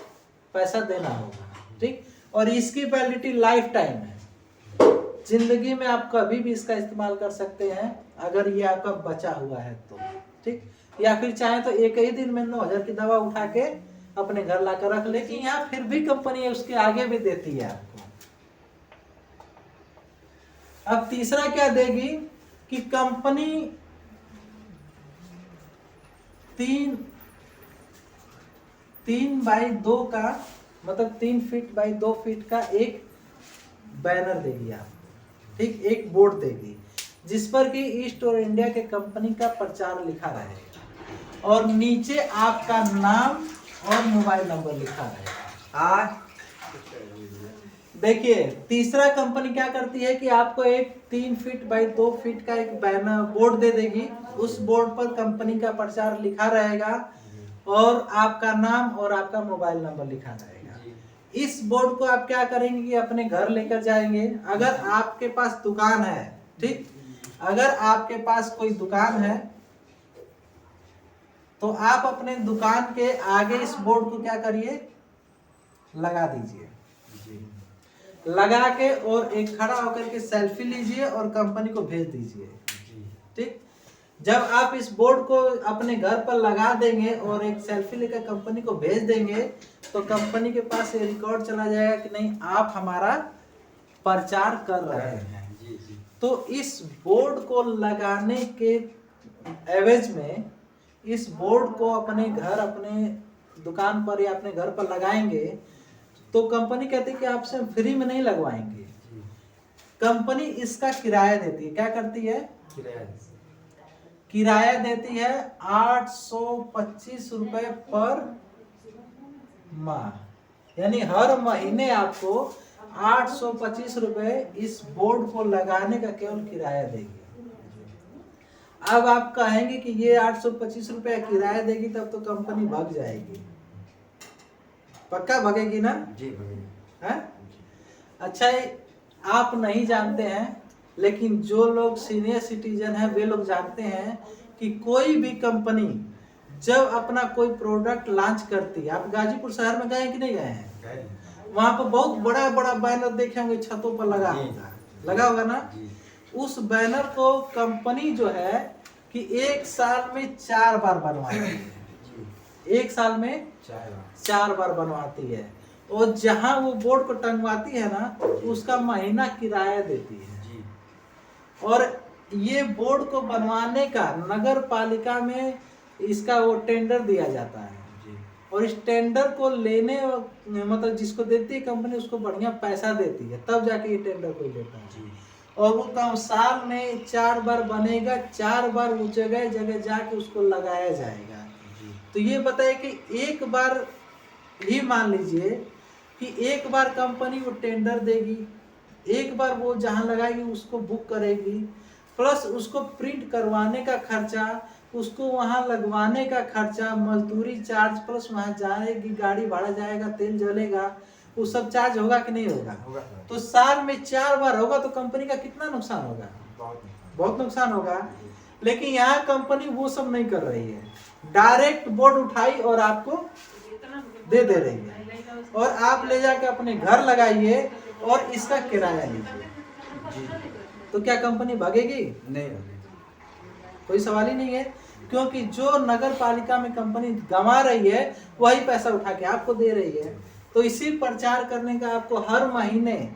पैसा देना होगा। ठीक, और इसकी वैलिडिटी लाइफ टाइम है, जिंदगी में आप कभी भी इसका इस्तेमाल कर सकते हैं अगर ये आपका बचा हुआ है तो। ठीक, या फिर चाहे तो एक ही दिन में 9000 की दवा उठा के अपने घर लाकर रख ले, कि यहाँ फिर भी कंपनी उसके आगे भी देती है आपको। अब तीसरा क्या देगी कि कंपनी 3 बाई 2 का, मतलब 3 फीट बाई 2 फीट का एक बैनर देगी आप। ठीक, एक बोर्ड देगी जिस पर कि ईस्ट और इंडिया के कंपनी का प्रचार लिखा रहेगा और नीचे आपका नाम और मोबाइल नंबर लिखा रहेगा। देखिए, तीसरा कंपनी क्या करती है कि आपको एक 3 फीट बाई 2 फीट का एक बैनर बोर्ड दे देगी। उस बोर्ड पर कंपनी का प्रचार लिखा रहेगा और आपका नाम और आपका मोबाइल नंबर लिखा रहेगा। इस बोर्ड को आप क्या करेंगे कि अपने घर लेकर जाएंगे। अगर आपके पास दुकान है, ठीक, अगर आपके पास कोई दुकान है तो आप अपने दुकान के आगे इस बोर्ड को क्या करिए, लगा दीजिए। लगा के और एक खड़ा होकर के सेल्फी लीजिए और कंपनी को भेज दीजिए। ठीक, जब आप इस बोर्ड को अपने घर पर लगा देंगे और एक सेल्फी लेकर कंपनी को भेज देंगे तो कंपनी के पास ये रिकॉर्ड चला जाएगा कि नहीं, आप हमारा प्रचार कर रहे हैं। तो इस बोर्ड को लगाने के एवज में इस बोर्ड को अपने घर, अपने दुकान पर या अपने घर पर लगाएंगे तो कंपनी कहती है कि आपसे फ्री में नहीं लगवाएंगे, कंपनी इसका किराया देती है। क्या करती है? किराया देती है 825 रुपए पर माह, यानी हर महीने आपको 825 रुपए इस बोर्ड को लगाने का केवल किराया देगी। अब आप कहेंगे कि ये 825 रुपए किराया देगी तब तो कंपनी भाग जाएगी। पक्का भगेगी ना? जी भगेगी। है? अच्छा, आप नहीं जानते हैं, लेकिन जो लोग सीनियर सिटीजन हैं वे लोग जानते हैं कि कोई भी कंपनी जब अपना कोई प्रोडक्ट लॉन्च करती है, आप गाजीपुर शहर में गए हैं कि नहीं गए हैं? गए। वहां पर बहुत बड़ा बड़ा बैनर देखे होंगे, छतों पर लगा होगा, लगा होगा ना? जी उस बैनर को कंपनी जो है कि 1 साल में 4 बार बनवाती है। जी 1 साल में चाय बार। 4 बार बनवाती है, और जहां वो बोर्ड को टंगवाती है ना, उसका महीना किराया देती है। जी और ये बोर्ड को बनवाने का नगर पालिका में इसका वो टेंडर दिया जाता है, जी और इस टेंडर को लेने मतलब जिसको देती है कंपनी, उसको बढ़िया पैसा देती है, तब जाके ये टेंडर कोई लेता है। जी और वो काम साल में 4 बार बनेगा, 4 बार उस जगह जगह जाके उसको लगाया जाएगा। जी तो ये बताइए कि एक बार ही मान लीजिए कि एक बार कंपनी वो टेंडर देगी, एक बार वो जहां लगाएगी उसको बुक करेगी, प्लस उसको प्रिंट करवाने का खर्चा, उसको वहां लगवाने का खर्चा, मजदूरी चार्ज, प्लस वहां जाएगी, गाड़ी भाड़ा जाएगा, तेल जलेगा, वो सब चार्ज होगा कि नहीं होगा? होगा। तो साल में 4 बार होगा तो कंपनी का कितना नुकसान होगा? बहुत नुकसान होगा। लेकिन यहाँ कंपनी वो सब नहीं कर रही है, डायरेक्ट बोर्ड उठाई और आपको दे रही है, और आप ले जाके अपने घर लगाइए और इसका किराया लीजिए। जी तो क्या कंपनी भागेगी? नहीं भगेगी। कोई सवाल ही नहीं है, क्योंकि जो नगर पालिका में कंपनी गंवा रही है वही पैसा उठा के आपको दे रही है। तो इसी प्रचार करने का आपको हर महीने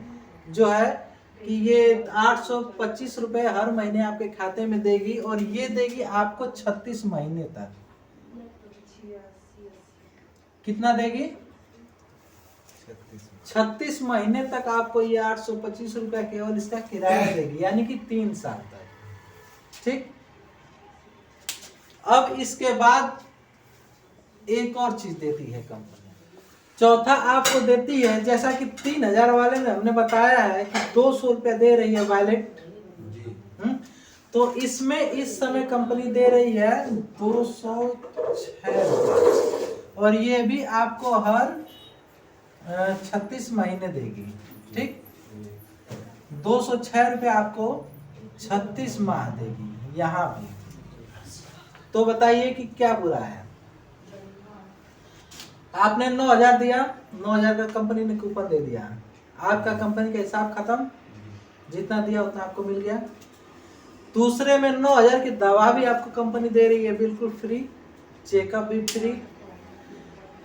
जो है कि ये 825 रुपए हर महीने आपके खाते में देगी, और ये देगी आपको 36 महीने तक। कितना देगी? 36 महीने तक आपको ये 825 रुपया केवल इसका किराया देगी, यानी कि 3 साल तक। ठीक। अब इसके बाद एक और चीज देती है कंपनी, चौथा आपको देती है, जैसा कि 3000 वाले में हमने बताया है कि 200 रुपया दे रही है वैलेट। जी तो इसमें इस समय कंपनी दे रही है 206 रुपये, और ये भी आपको हर 36 महीने देगी। ठीक, 206 रुपये आपको 36 माह देगी यहाँ भी। तो बताइए कि क्या बुरा है? आपने 9000 दिया, 9000 का कंपनी ने कूपन दे दिया, आपका कंपनी का हिसाब खत्म, जितना दिया उतना आपको मिल गया। दूसरे में 9000 की दवा भी आपको कंपनी दे रही है बिल्कुल फ्री, चेकअप भी फ्री,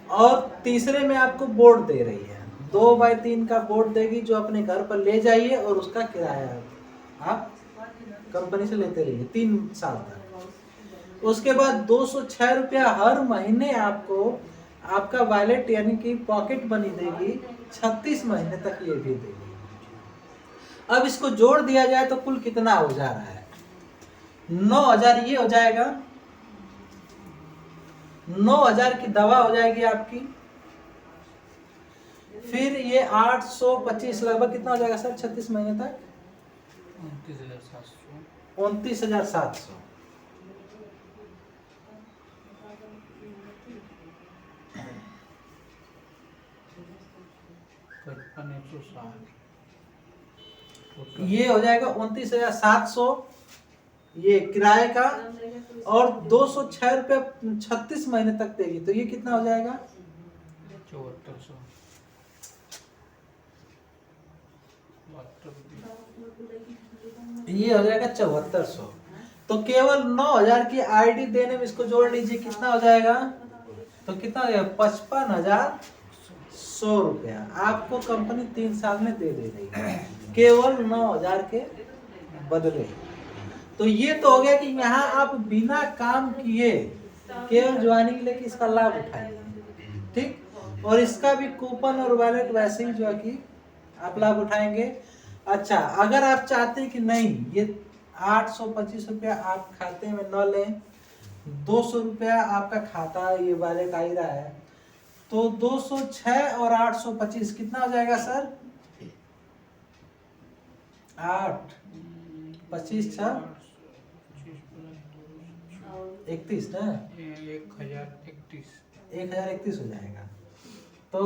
और तीसरे में आपको बोर्ड दे रही है, 2x3 का बोर्ड देगी, जो अपने घर पर ले जाइए और उसका किराया आप कंपनी से लेते रहिए 3 साल तक। उसके बाद 206 रुपया हर महीने आपको आपका वॉलेट यानी कि पॉकेट मनी देगी, 36 महीने तक ये भी देगी। अब इसको जोड़ दिया जाए तो कुल कितना हो जा रहा है? 9000 ये हो जाएगा, 9000 की दवा हो जाएगी आपकी, फिर ये 825 लगभग कितना हो जाएगा सर 36 महीने तक? 29,700। ये हो जाएगा 29,700 ये किराए का, और 206 रुपये 36 महीने तक देगी, तो ये कितना हो जाएगा? 7400। ये हो जाएगा 7400। तो केवल 9000 की आईडी देने में इसको जोड़ लीजिए, कितना हो जाएगा? तो कितना हो जाएगा? 55,100 रुपया आपको कंपनी 3 साल में दे रही है, केवल 9000 के बदले। तो ये तो हो गया कि यहाँ आप बिना काम किए केवल ज्वाइनिंग लेके इसका लाभ उठाएंगे। ठीक, और इसका भी कूपन और वैलेट वैसे ही जो है कि आप लाभ उठाएंगे। अच्छा, अगर आप चाहते हैं कि नहीं ये 825 रुपया आप खाते में न लें, 200 रुपया आपका खाता ये वैलेट आ ही रहा है, तो 206 और 825 कितना हो जाएगा सर? 8 25 6 31 ना, 1031। 1031 हो जाएगा। तो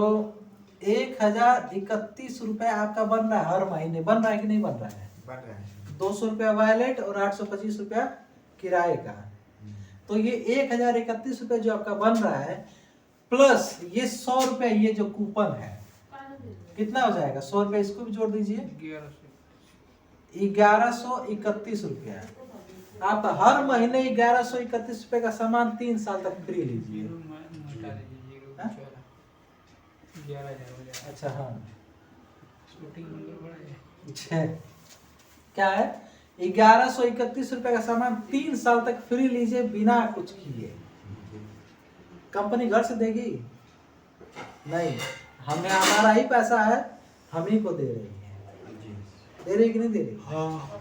1031 रुपए आपका बन रहा है हर महीने, बन रहा है कि नहीं बन रहा है? बढ़ रहा है। 200 रुपया वायलेट और 825 रुपया किराए का। तो ये 1031 रुपये जो आपका बन रहा है प्लस ये 100 रुपये ये जो कूपन है कितना हो जाएगा? 100 रुपये इसको भी जोड़ दीजिए, 1131 रुपया। आप हर महीने 1131 रुपये का सामान 3 साल तक फ्री लीजिए। हाँ? अच्छा हाँ अच्छा क्या है? 1131 रुपए का सामान 3 साल तक फ्री लीजिए बिना कुछ किए। कंपनी घर से देगी नहीं, हमें हमारा ही पैसा है, हम ही को दे रही है। दे रही कि नहीं दे रही? हाँ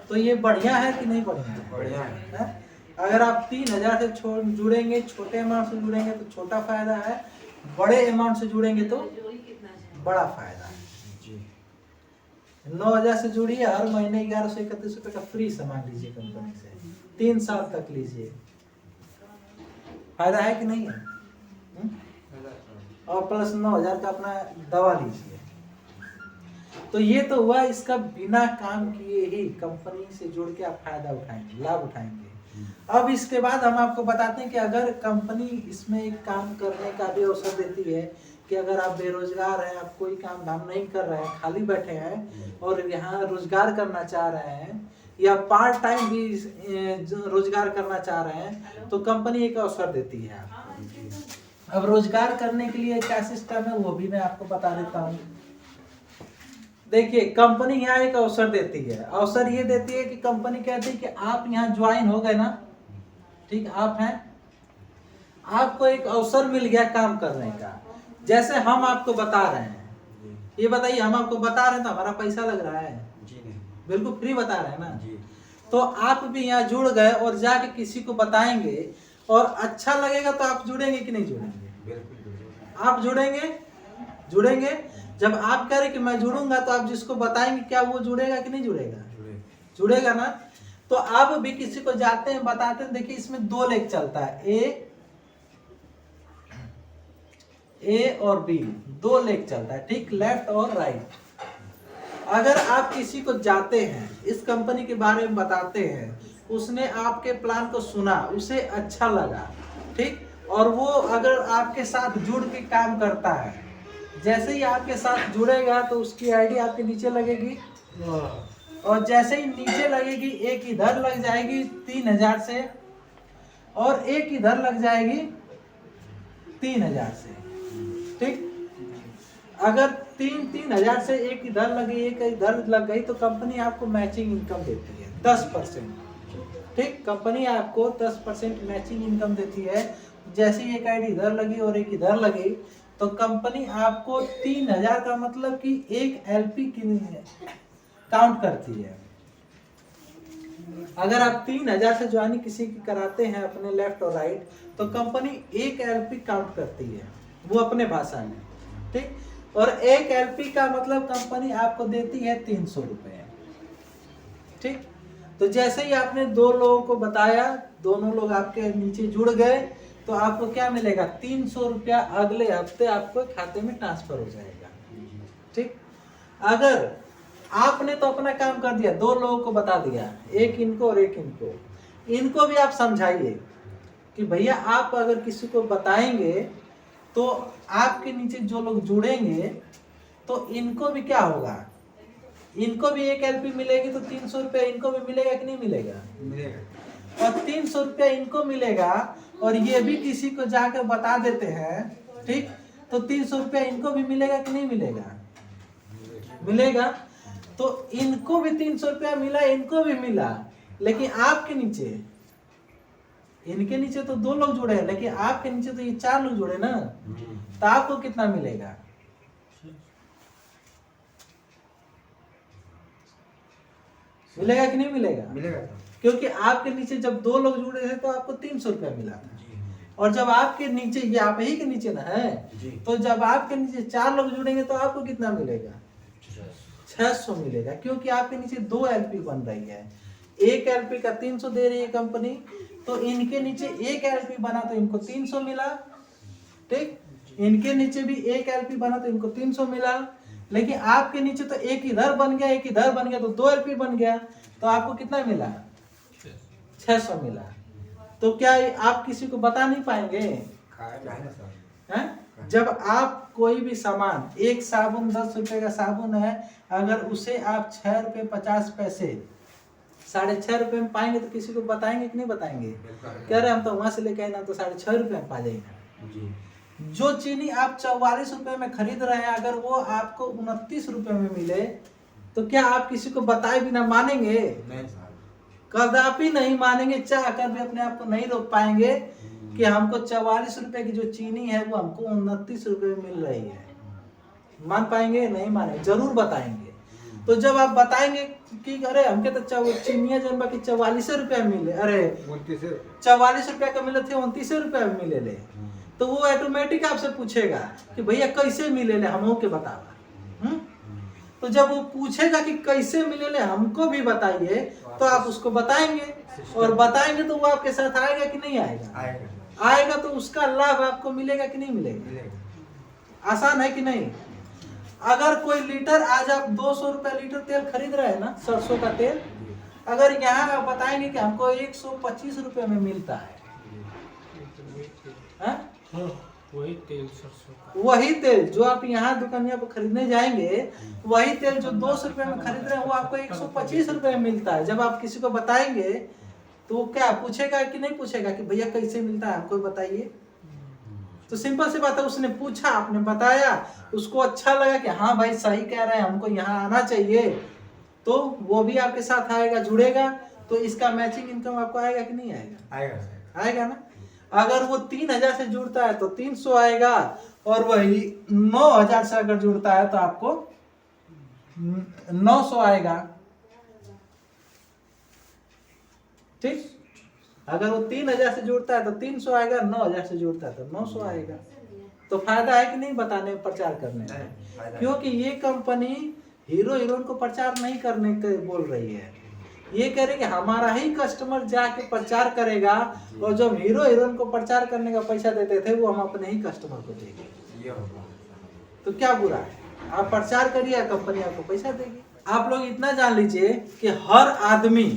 तो ये बढ़िया है कि नहीं बढ़िया है? बढ़िया है। है? अगर आप 3000 से जुड़ेंगे, छोटे अमाउंट से जुड़ेंगे तो छोटा फायदा है, बड़े अमाउंट से जुड़ेंगे तो बड़ा फायदा है। जी 9000 से जुड़िए, हर महीने 1131 रुपए का फ्री सामान लीजिए कंपनी से, 3 साल तक लीजिए। फायदा है कि नहीं है? और प्लस 9000 का अपना दवा लीजिए। तो ये तो हुआ इसका बिना काम किए ही कंपनी से जुड़ के आप फायदा उठाएंगे, लाभ उठाएंगे। अब इसके बाद हम आपको बताते हैं कि अगर कंपनी इसमें एक काम करने का भी अवसर देती है कि अगर आप बेरोजगार हैं, आप कोई काम धाम नहीं कर रहे हैं, खाली बैठे हैं और यहाँ रोजगार करना चाह रहे हैं या पार्ट टाइम भी रोजगार करना चाह रहे हैं तो कंपनी एक अवसर देती है आपको। अब रोजगार करने के लिए क्या सिस्टम है वो भी मैं आपको बता देता हूँ। देखिए कंपनी यहाँ एक अवसर देती है। अवसर ये देती है कि कंपनी कहती है कि आप यहाँ ज्वाइन हो गए ना, ठीक, आप हैं, आपको एक अवसर मिल गया काम करने का। जैसे हम आपको बता रहे हैं, ये बताइए हम आपको बता रहे हैं तो हमारा पैसा लग रहा है? जी नहीं। बिल्कुल फ्री बता रहे हैं ना। जी तो आप भी यहाँ जुड़ गए और जाके किसी को बताएंगे और अच्छा लगेगा तो आप जुड़ेंगे कि नहीं जुड़ेंगे? बिल्कुल आप जुड़ेंगे, जुड़ेंगे। जब आप कह रहे कि मैं जुड़ूंगा तो आप जिसको बताएंगे क्या वो जुड़ेगा कि नहीं जुड़ेगा? जुड़ेगा ना। तो आप भी किसी को जाते हैं बताते हैं, देखिए इसमें 2 लेग चलता है, ए और बी, 2 लेग चलता है, ठीक, लेफ्ट और राइट। अगर आप किसी को जाते हैं, इस कंपनी के बारे में बताते हैं, उसने आपके प्लान को सुना, उसे अच्छा लगा, ठीक, और वो अगर आपके साथ जुड़ के काम करता है, जैसे ही आपके साथ जुड़ेगा तो उसकी आईडी आपके नीचे लगेगी और जैसे ही नीचे लगेगी एक इधर लग जाएगी 3000 से और एक इधर लग जाएगी 3000 से, ठीक। अगर 3000 से एक इधर लगी एक इधर लग गई तो कंपनी आपको मैचिंग इनकम देती है 10%, ठीक। कंपनी आपको 10% मैचिंग इनकम देती है। जैसे ही एक आईडी इधर लगी और एक इधर लगी तो कंपनी आपको 3000 का मतलब कि एक एलपी की काउंट करती है। अगर आप 3000 से ज्वाइनिंग किसी की कराते हैं अपने लेफ्ट और राइट तो कंपनी एक एलपी काउंट करती है, वो अपने भाषा में, ठीक। और एक एलपी का मतलब कंपनी आपको देती है 300 रुपए, ठीक। तो जैसे ही आपने 2 लोगों को बताया, दोनों लोग आपके नीचे जुड़ गए तो आपको क्या मिलेगा? 300 रुपया अगले हफ्ते आपको खाते में ट्रांसफर हो जाएगा, ठीक। अगर आपने तो अपना काम कर दिया, 2 लोगों को बता दिया, एक इनको और एक इनको भी आप समझाइए कि भैया आप अगर किसी को बताएंगे तो आपके नीचे जो लोग जुड़ेंगे तो इनको भी क्या होगा, इनको भी एक एलपी मिलेगी तो 300 रुपया इनको भी मिलेगा कि नहीं मिलेगा? मिलेगा। और 300 रुपया इनको मिलेगा और ये भी किसी को जाकर बता देते हैं, ठीक, तो 300 रुपया इनको भी मिलेगा कि नहीं मिलेगा? मिलेगा। तो इनको भी 300 रुपया मिला, इनको भी मिला, लेकिन आपके नीचे, इनके नीचे तो 2 लोग जुड़े हैं लेकिन आपके नीचे तो ये 4 लोग जुड़े ना, तो आपको कितना मिलेगा? मिलेगा कि नहीं मिलेगा? मिलेगा। क्योंकि आपके नीचे जब 2 लोग जुड़े थे तो आपको 300 रुपया मिला था और जब आपके नीचे, ये आप ही के नीचे ना है, तो जब आपके नीचे 4 लोग जुड़ेंगे तो आपको कितना मिलेगा? 600 मिलेगा, क्योंकि आपके नीचे 2 एलपी बन रही है। एक एलपी का 300 दे रही है कंपनी, तो इनके नीचे एक एलपी बना तो इनको 300 मिला, ठीक। इनके नीचे भी एक एलपी बना तो इनको 300 मिला, लेकिन आपके नीचे तो एक इधर बन गया एक इधर बन गया तो 2 एलपी बन गया, तो आपको कितना मिला? 600 मिला। तो क्या आप किसी को बता नहीं पाएंगे? हैं? जब आप कोई भी सामान, एक साबुन 10 रुपए का साबुन है, अगर उसे आप 6 रुपए 50 पैसे 6.5 रुपए में पाएंगे तो किसी को बताएंगे कि नहीं बताएंगे? कह रहे हम तो वहां से लेके आए ना तो 6.5 रुपए में पा जाएगा। जो चीनी आप 44 रुपए में खरीद रहे हैं, अगर वो आपको 29 रुपए में मिले तो क्या आप किसी को बताए बिना मानेंगे? कदापि नहीं मानेंगे, चाह कर भी अपने आप को नहीं रोक पाएंगे कि हमको 44 रुपए की जो चीनी है वो हमको 29 रुपए में मिल रही है। मान पाएंगे? नहीं मानेंगे, जरूर बताएंगे। तो जब आप बताएंगे कि अरे हमके तो चीनिया जनबा की 44 रुपए मिले, अरे 44 रुपए का मिले थे 29 रुपए में मिले ले, तो वो ऑटोमेटिक आपसे पूछेगा कि भैया कैसे मिले ले, हमको के बतावा। तो जब वो पूछेगा कि कैसे मिले ले हमको भी बताइए, तो आप उसको बताएंगे, और बताएंगे तो वो आपके साथ आएगा कि नहीं आएगा? आएगा तो उसका लाभ आपको मिलेगा कि नहीं मिलेगा? आसान है कि नहीं? अगर कोई लीटर, आज आप 200 रुपए लीटर तेल खरीद रहे हैं ना, सरसों का तेल, अगर यहाँ आप बताएंगे कि हमको 125 रुपए में मिलता है, वही तेल सरसों का, वही तेल जो आप यहाँ दुकानिया पर खरीदने जाएंगे, वही तेल जो 200 रुपए में खरीद रहे हैं वो आपको 125 रुपए में मिलता है। जब आप किसी को बताएंगे तो वो क्या पूछेगा कि नहीं पूछेगा कि भैया कैसे मिलता है हमको बताइए? तो सिंपल सी बात है, उसने पूछा, आपने बताया, उसको अच्छा लगा कि हाँ भाई सही कह रहे हैं, हमको यहाँ आना चाहिए, तो वो भी आपके साथ आएगा, जुड़ेगा, तो इसका मैचिंग इनकम आपको आएगा कि नहीं आएगा? आएगा ना। अगर वो 3000 से जुड़ता है तो 300 आएगा, और वही 9000 से अगर जुड़ता है तो आपको 900 आएगा। ठीक, अगर वो 3000 से जुड़ता है तो 300 आएगा, 9000 से जुड़ता है तो 900 आएगा। तो फायदा है कि नहीं बताने में, प्रचार करने में? क्योंकि ये कंपनी हीरो हीरोइन को प्रचार नहीं करने के बोल रही है, ये कह रही कि हमारा ही कस्टमर जाके प्रचार करेगा, और जब हीरो हीरोइन को प्रचार करने का पैसा देते थे वो हम अपने ही कस्टमर को देंगे। तो क्या बुरा है? आप प्रचार करिए, कंपनी आपको पैसा देगी। आप लोग इतना जान लीजिए कि हर आदमी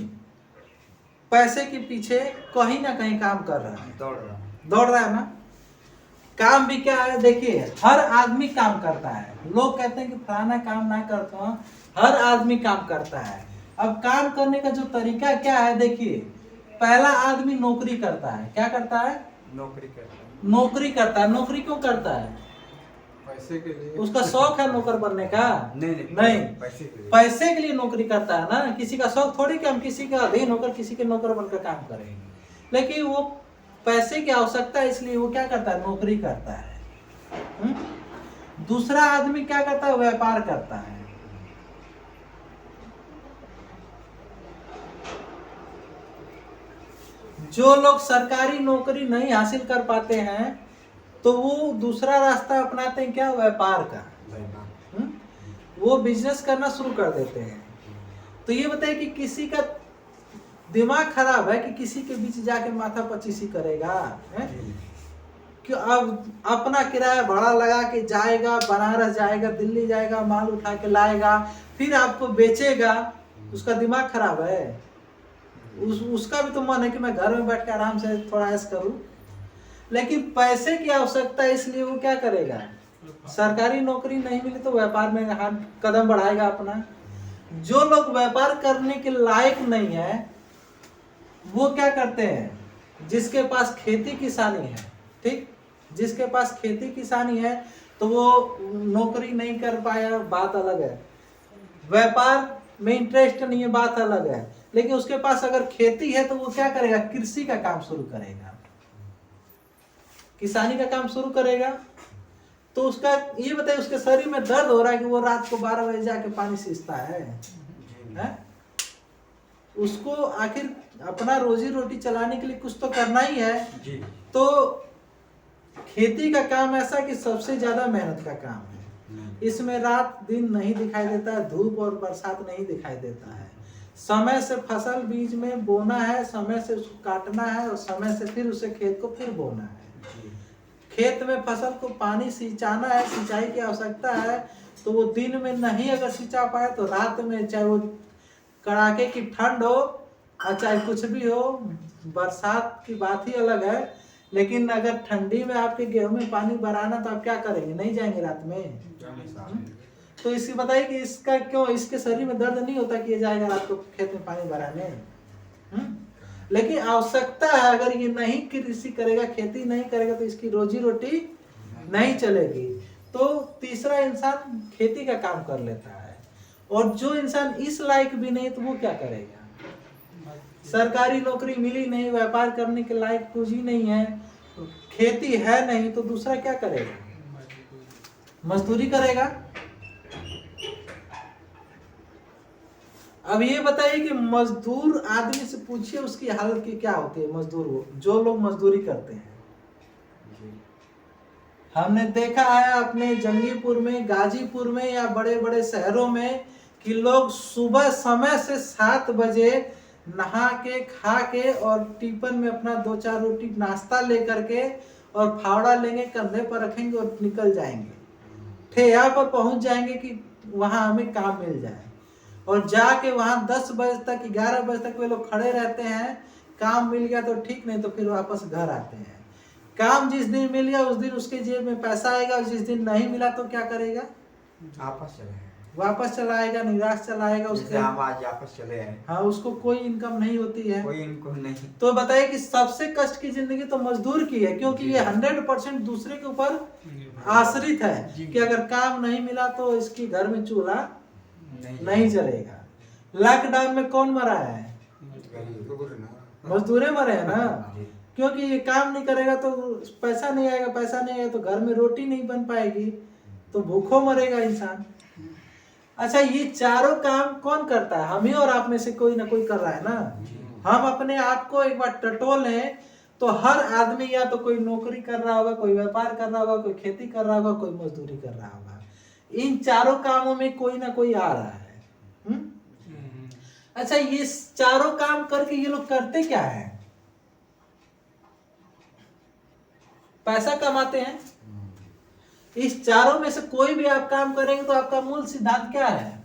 पैसे के पीछे कहीं ना कहीं काम कर रहा है, दौड़ रहा है ना। काम भी क्या है? देखिए, हर आदमी काम करता है। लोग कहते हैं कि फलाना काम ना करता हूँ, हर आदमी काम करता है। अब काम करने का जो तरीका क्या है, देखिए, पहला आदमी नौकरी करता है। क्या करता है? नौकरी करता है। नौकरी क्यों करता है? पैसे के लिए। उसका शौक है नौकर बनने का? नहीं, पैसे के लिए नौकरी करता है ना। किसी का शौक थोड़ी कि हम किसी का अधीन होकर किसी के नौकर बनकर काम करेंगे, लेकिन वो पैसे की आवश्यकता है, इसलिए वो क्या करता है? नौकरी करता है। दूसरा आदमी क्या करता है? व्यापार करता है। जो लोग सरकारी नौकरी नहीं हासिल कर पाते हैं तो वो दूसरा रास्ता अपनाते हैं, क्या? व्यापार का। वो बिजनेस करना शुरू कर देते हैं। तो ये बताइए कि किसी का दिमाग खराब है कि किसी के बीच जाके माथा पचीसी करेगा? कि अब अपना किराया भाड़ा लगा के जाएगा, बनारस जाएगा, दिल्ली जाएगा, माल उठा के लाएगा, फिर आपको बेचेगा। उसका दिमाग खराब है। उसका भी तो मन है कि मैं घर में बैठ के आराम से थोड़ा ऐश करूं, लेकिन पैसे की आवश्यकता है, इसलिए वो क्या करेगा? सरकारी नौकरी नहीं मिली तो व्यापार में हाथ कदम बढ़ाएगा अपना। जो लोग व्यापार करने के लायक नहीं है वो क्या करते हैं? जिसके पास खेती किसानी है, ठीक, जिसके पास खेती किसानी है तो वो नौकरी नहीं कर पाया, बात अलग है। व्यापार में इंटरेस्ट नहीं है, बात अलग है। लेकिन उसके पास अगर खेती है तो वो क्या करेगा? कृषि का काम शुरू करेगा, किसानी का काम शुरू करेगा। तो उसका ये बताइए, उसके शरीर में दर्द हो रहा है कि वो रात को 12 बजे जाके पानी सींचता है? उसको आखिर अपना रोजी रोटी चलाने के लिए कुछ तो करना ही है जी। तो खेती का काम ऐसा कि सबसे ज्यादा मेहनत का काम है। इसमें रात दिन नहीं दिखाई देता है, धूप और बरसात नहीं दिखाई देता है। समय से फसल बीज में बोना है, समय से उसको काटना है, और समय से फिर उसे खेत को फिर बोना है। खेत में फसल को पानी सिंचाना है, सिंचाई की आवश्यकता है, तो वो दिन में नहीं अगर सिंचा पाए तो रात में, चाहे वो कड़ाके की ठंड हो और चाहे कुछ भी हो, बरसात की बात ही अलग है, लेकिन अगर ठंडी में आपके गेहूं में पानी भराना तो आप क्या करेंगे, नहीं जाएंगे रात में। तो इसकी बताइए कि इसका क्यों, इसके शरीर में दर्द नहीं होता कि ये जाएगा रात को खेत में पानी भराने। लेकिन आवश्यकता है, अगर ये नहीं कृषि करेगा, खेती नहीं करेगा तो इसकी रोजी रोटी नहीं चलेगी। तो तीसरा इंसान खेती का काम कर लेता है, और जो इंसान इस लायक भी नहीं तो वो क्या करेगा, सरकारी नौकरी मिली नहीं, व्यापार करने के लायक पूंजी नहीं है, खेती है नहीं, तो दूसरा क्या करेगा, मजदूरी करेगा। अब ये बताइए कि मजदूर आदमी से पूछिए उसकी हालत की क्या होती है, मजदूर वो जो लोग मजदूरी करते हैं। हमने देखा है अपने जंगीपुर में, गाजीपुर में या बड़े बड़े शहरों में कि लोग सुबह समय से 7 बजे नहा के खा के और टिफिन में अपना 2-4 रोटी नाश्ता लेकर के और फावड़ा लेंगे, कंधे पर रखेंगे और निकल जाएंगे, ठेया पर पहुंच जाएंगे कि वहां हमें काम मिल जाए, और जाके वहां 10 बजे तक 11 बजे तक वे लोग खड़े रहते हैं। काम मिल गया तो ठीक, नहीं तो फिर वापस घर आते हैं। काम जिस दिन मिल गया उस दिन उसके जेब में पैसा आएगा, और जिस दिन नहीं मिला तो क्या करेगा, वापस चला आएगा, निराश चला आएगा, उसके हम आज वापस चले आए। हाँ, उसको कोई इनकम नहीं होती है, कोई इनकम नहीं। तो बताइए कि सबसे कष्ट की जिंदगी तो मजदूर की है, क्योंकि ये 100% दूसरे के ऊपर आश्रित है कि अगर काम नहीं मिला तो इसकी घर में चूल्हा नहीं चलेगा। लॉकडाउन में कौन मरा है, मजदूरे मरे हैं ना, क्योंकि ये काम नहीं करेगा तो पैसा नहीं आएगा, पैसा नहीं आएगा तो घर में रोटी नहीं बन पाएगी, तो भूखों मरेगा इंसान। अच्छा, ये चारों काम कौन करता है, हम ही और आप में से कोई ना कोई कर रहा है ना। हम अपने आप को एक बार टटोल हैं तो हर आदमी या तो कोई नौकरी कर रहा होगा, कोई व्यापार कर रहा होगा, कोई खेती कर रहा होगा, कोई मजदूरी कर रहा होगा। इन चारों कामों में कोई ना कोई आ रहा है। अच्छा, ये चारों काम करके ये लोग करते क्या है, पैसा कमाते हैं। इस चारों में से कोई भी आप काम करेंगे तो आपका मूल सिद्धांत क्या है,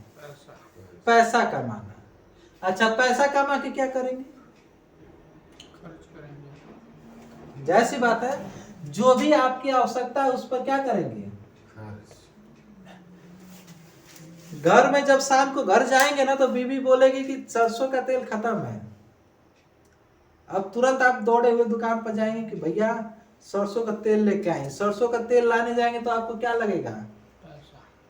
पैसा कमाना। अच्छा, पैसा कमा के क्या करेंगे, खर्च करेंगे। जैसी बात है, जो भी आपकी आवश्यकता है उस पर क्या करेंगे, घर में जब शाम को घर जाएंगे ना तो बीवी बोलेगी कि सरसों का तेल खत्म है। अब तुरंत आप दौड़े हुए दुकान पर जाएंगे कि भैया सरसों का तेल लेके आए। सरसों का तेल लाने जाएंगे तो आपको क्या लगेगा,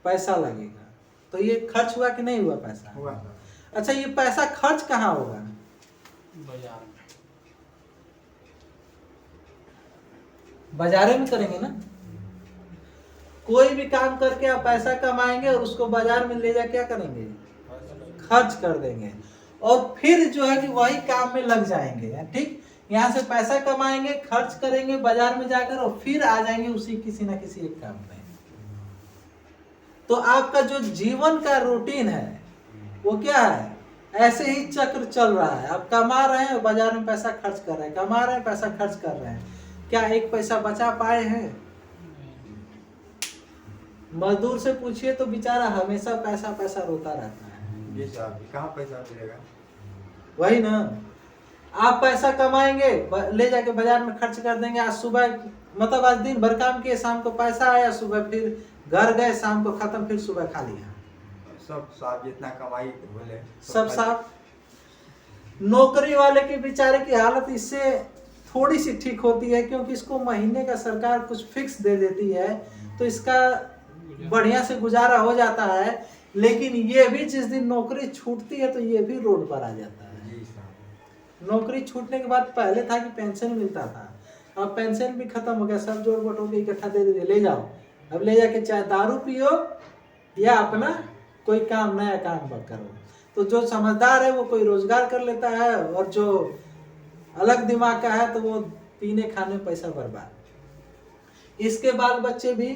पैसा लगेगा। तो ये खर्च हुआ कि नहीं हुआ, पैसा हुआ। अच्छा, ये पैसा खर्च कहाँ होगा, बाजार में, बाजारे में करेंगे ना। कोई भी काम करके आप पैसा कमाएंगे और उसको बाजार में ले जाके क्या करेंगे, खर्च कर देंगे, और फिर जो है कि वही काम में लग जाएंगे। ठीक, यहाँ से पैसा कमाएंगे, खर्च करेंगे बाजार में जाकर, और फिर आ जाएंगे उसी किसी ना किसी एक काम में। तो आपका जो जीवन का रूटीन है वो क्या है, ऐसे ही चक्र चल रहा है। आप कमा रहे हैं, बाजार में पैसा खर्च कर रहे हैं, कमा रहे हैं, पैसा खर्च कर रहे हैं। क्या एक पैसा बचा पाए हैं? मजदूर से पूछिए तो बेचारा हमेशा पैसा पैसा रोता रहता है। जी साहब, कहाँ पैसा मिलेगा? वही ना, आप पैसा कमाएंगे, ले जाके बाजार में खर्च कर देंगे। आज सुबह मतलब आज दिन भर काम किए, शाम को पैसा आया, सुबह फिर घर गए, शाम को खत्म, फिर सुबह खा लिया। सब साहब जितना कमाई बोले सब साफ। नौकरी वाले के बेचारे की हालत इससे थोड़ी सी ठीक होती है, क्योंकि इसको महीने का सरकार कुछ फिक्स दे देती है, तो इसका बढ़िया से गुजारा हो जाता है। लेकिन ये भी जिस दिन नौकरी छूटती है तो ये भी रोड पर आ जाता है। जी साहब, नौकरी छूटने के बाद पहले था कि पेंशन मिलता था, अब पेंशन भी खत्म हो गया, सब जोड़ बटोर के इकट्ठा दे दे, ले जाओ। अब ले जाके चाहे दारू पियो या अपना कोई काम, नया काम करो। तो जो समझदार है वो कोई रोजगार कर लेता है, और जो अलग दिमाग का है तो वो पीने खाने में पैसा बर्बाद। इसके बाल बच्चे भी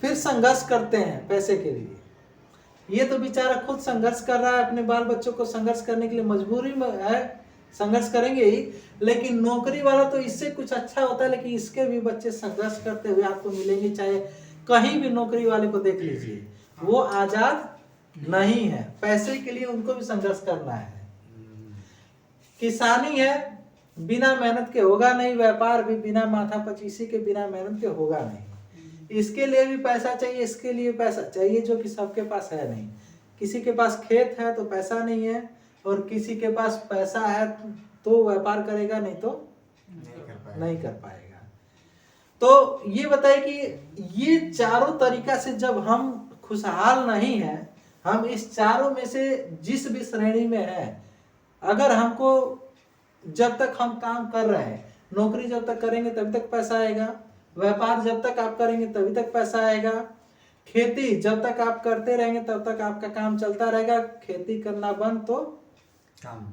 फिर संघर्ष करते हैं पैसे के लिए। ये तो बेचारा खुद संघर्ष कर रहा है, अपने बाल बच्चों को संघर्ष करने के लिए मजबूरी में है संघर्ष करेंगे ही, लेकिन नौकरी वाला तो इससे कुछ अच्छा होता है, लेकिन इसके भी बच्चे संघर्ष करते हुए आपको मिलेंगे। चाहे कहीं भी नौकरी वाले को देख लीजिए, वो आजाद नहीं है, पैसे के लिए उनको भी संघर्ष करना है। किसानी है, बिना मेहनत के होगा नहीं, व्यापार भी बिना माथापच्चीसी के, बिना मेहनत के होगा नहीं। इसके लिए भी पैसा चाहिए, इसके लिए पैसा चाहिए, जो कि सबके पास है नहीं। किसी के पास खेत है तो पैसा नहीं है, और किसी के पास पैसा है तो व्यापार करेगा, नहीं तो नहीं कर पाएगा। तो ये बताए कि ये चारों तरीका से जब हम खुशहाल नहीं है, हम इस चारों में से जिस भी श्रेणी में है, अगर हमको जब तक हम काम कर रहे हैं, नौकरी जब तक करेंगे तभी तक पैसा आएगा, व्यापार जब तक आप करेंगे तभी तक पैसा आएगा, खेती जब तक आप करते रहेंगे तब तक आपका काम चलता रहेगा, खेती करना बंद तो काम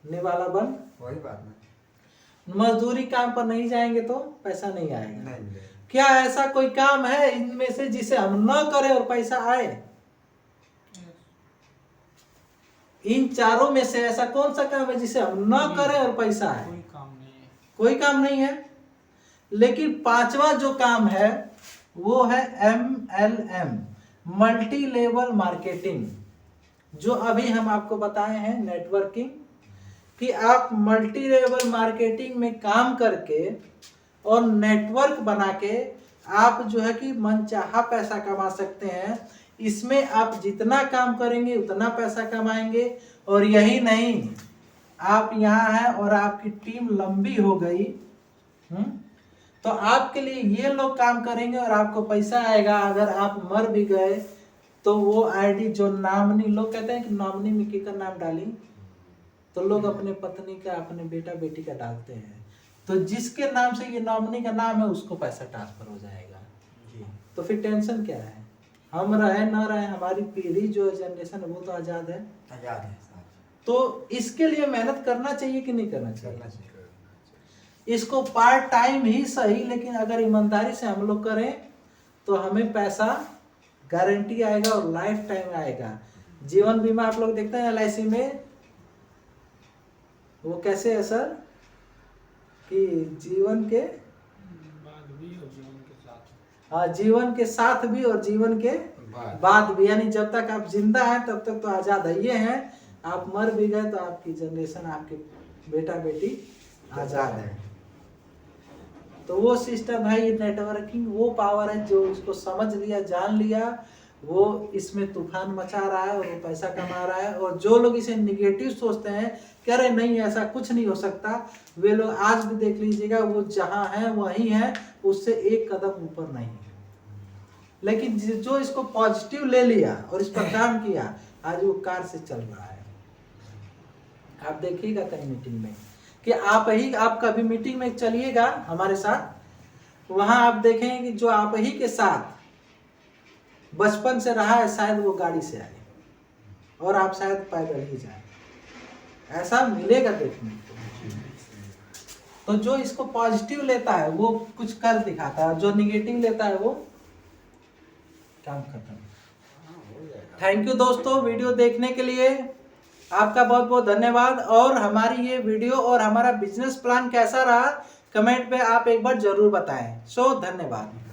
निवाला बंद, वही बात ना, मजदूरी काम पर नहीं जाएंगे तो पैसा नहीं आएगा। नहीं मिलेगा। क्या ऐसा कोई काम है इनमें से जिसे हम न करें और पैसा आए? इन चारों में से ऐसा कौन सा काम है जिसे हम न करें और पैसा आए? कोई काम नहीं है। कोई काम नहीं है। लेकिन पांचवा जो काम है वो है MLM, मल्टी लेवल मार्केटिंग, जो अभी हम आपको बताए हैं, नेटवर्किंग, कि आप मल्टी लेवल मार्केटिंग में काम करके और नेटवर्क बना के आप जो है कि मनचाहा पैसा कमा सकते हैं। इसमें आप जितना काम करेंगे उतना पैसा कमाएंगे। और यही नहीं, आप यहाँ हैं और आपकी टीम लंबी हो गई, तो आपके लिए ये लोग काम करेंगे और आपको पैसा आएगा। अगर आप मर भी गए तो वो आईडी जो नॉमिनी, लोग कहते हैं कि नॉमिनी में किसका नाम डाली, तो लोग अपने पत्नी का, अपने बेटा बेटी का डालते हैं, तो जिसके नाम से ये नॉमिनी का नाम है उसको पैसा ट्रांसफर हो जाएगा। तो फिर टेंशन क्या है? हम रहे ना रहे, हमारी पीढ़ी जो जनरेशन है वो तो आजाद है। आजाद है। तो इसके लिए मेहनत करना चाहिए कि नहीं करना चाहिए? इसको पार्ट टाइम ही सही, लेकिन अगर ईमानदारी से हम लोग करें तो हमें पैसा गारंटी आएगा और लाइफ टाइम आएगा। जीवन बीमा आप लोग देखते हैं LIC में, वो कैसे है सर, कि जीवन के बाद भी और जीवन के साथ। हाँ, जीवन के साथ भी और जीवन के बाद भी, यानी जब तक आप जिंदा हैं तब तक तो आजाद है। ये हैं, आप मर भी गए तो आपकी जनरेशन, आपके बेटा बेटी आजाद है। तो वो सिस्टम है, ये नेटवर्किंग वो पावर है जो उसको समझ लिया, जान लिया, वो इसमें तूफान मचा रहा है और वो पैसा कमा रहा है। और जो लोग इसे निगेटिव सोचते हैं, कह रहे नहीं ऐसा कुछ नहीं हो सकता, वे लोग आज भी देख लीजिएगा, वो जहाँ है वहीं है, उससे एक कदम ऊपर नहीं है। लेकिन जो इसको पॉजिटिव ले लिया और इस पर काम किया, आज वो कार से चल रहा है। आप देखिएगा कहीं मीटिंग में कि आप कभी मीटिंग में चलिएगा हमारे साथ, वहां आप देखेंगे कि जो आप ही के साथ बचपन से रहा है, शायद वो गाड़ी से आए और आप शायद पैदल ही जाए, ऐसा मिलेगा देखने को। तो जो इसको पॉजिटिव लेता है वो कुछ कर दिखाता है, जो निगेटिव लेता है वो काम खत्म। थैंक यू दोस्तों, वीडियो देखने के लिए आपका बहुत बहुत धन्यवाद। और हमारी ये वीडियो और हमारा बिजनेस प्लान कैसा रहा, कमेंट पे आप एक बार जरूर बताएं। धन्यवाद।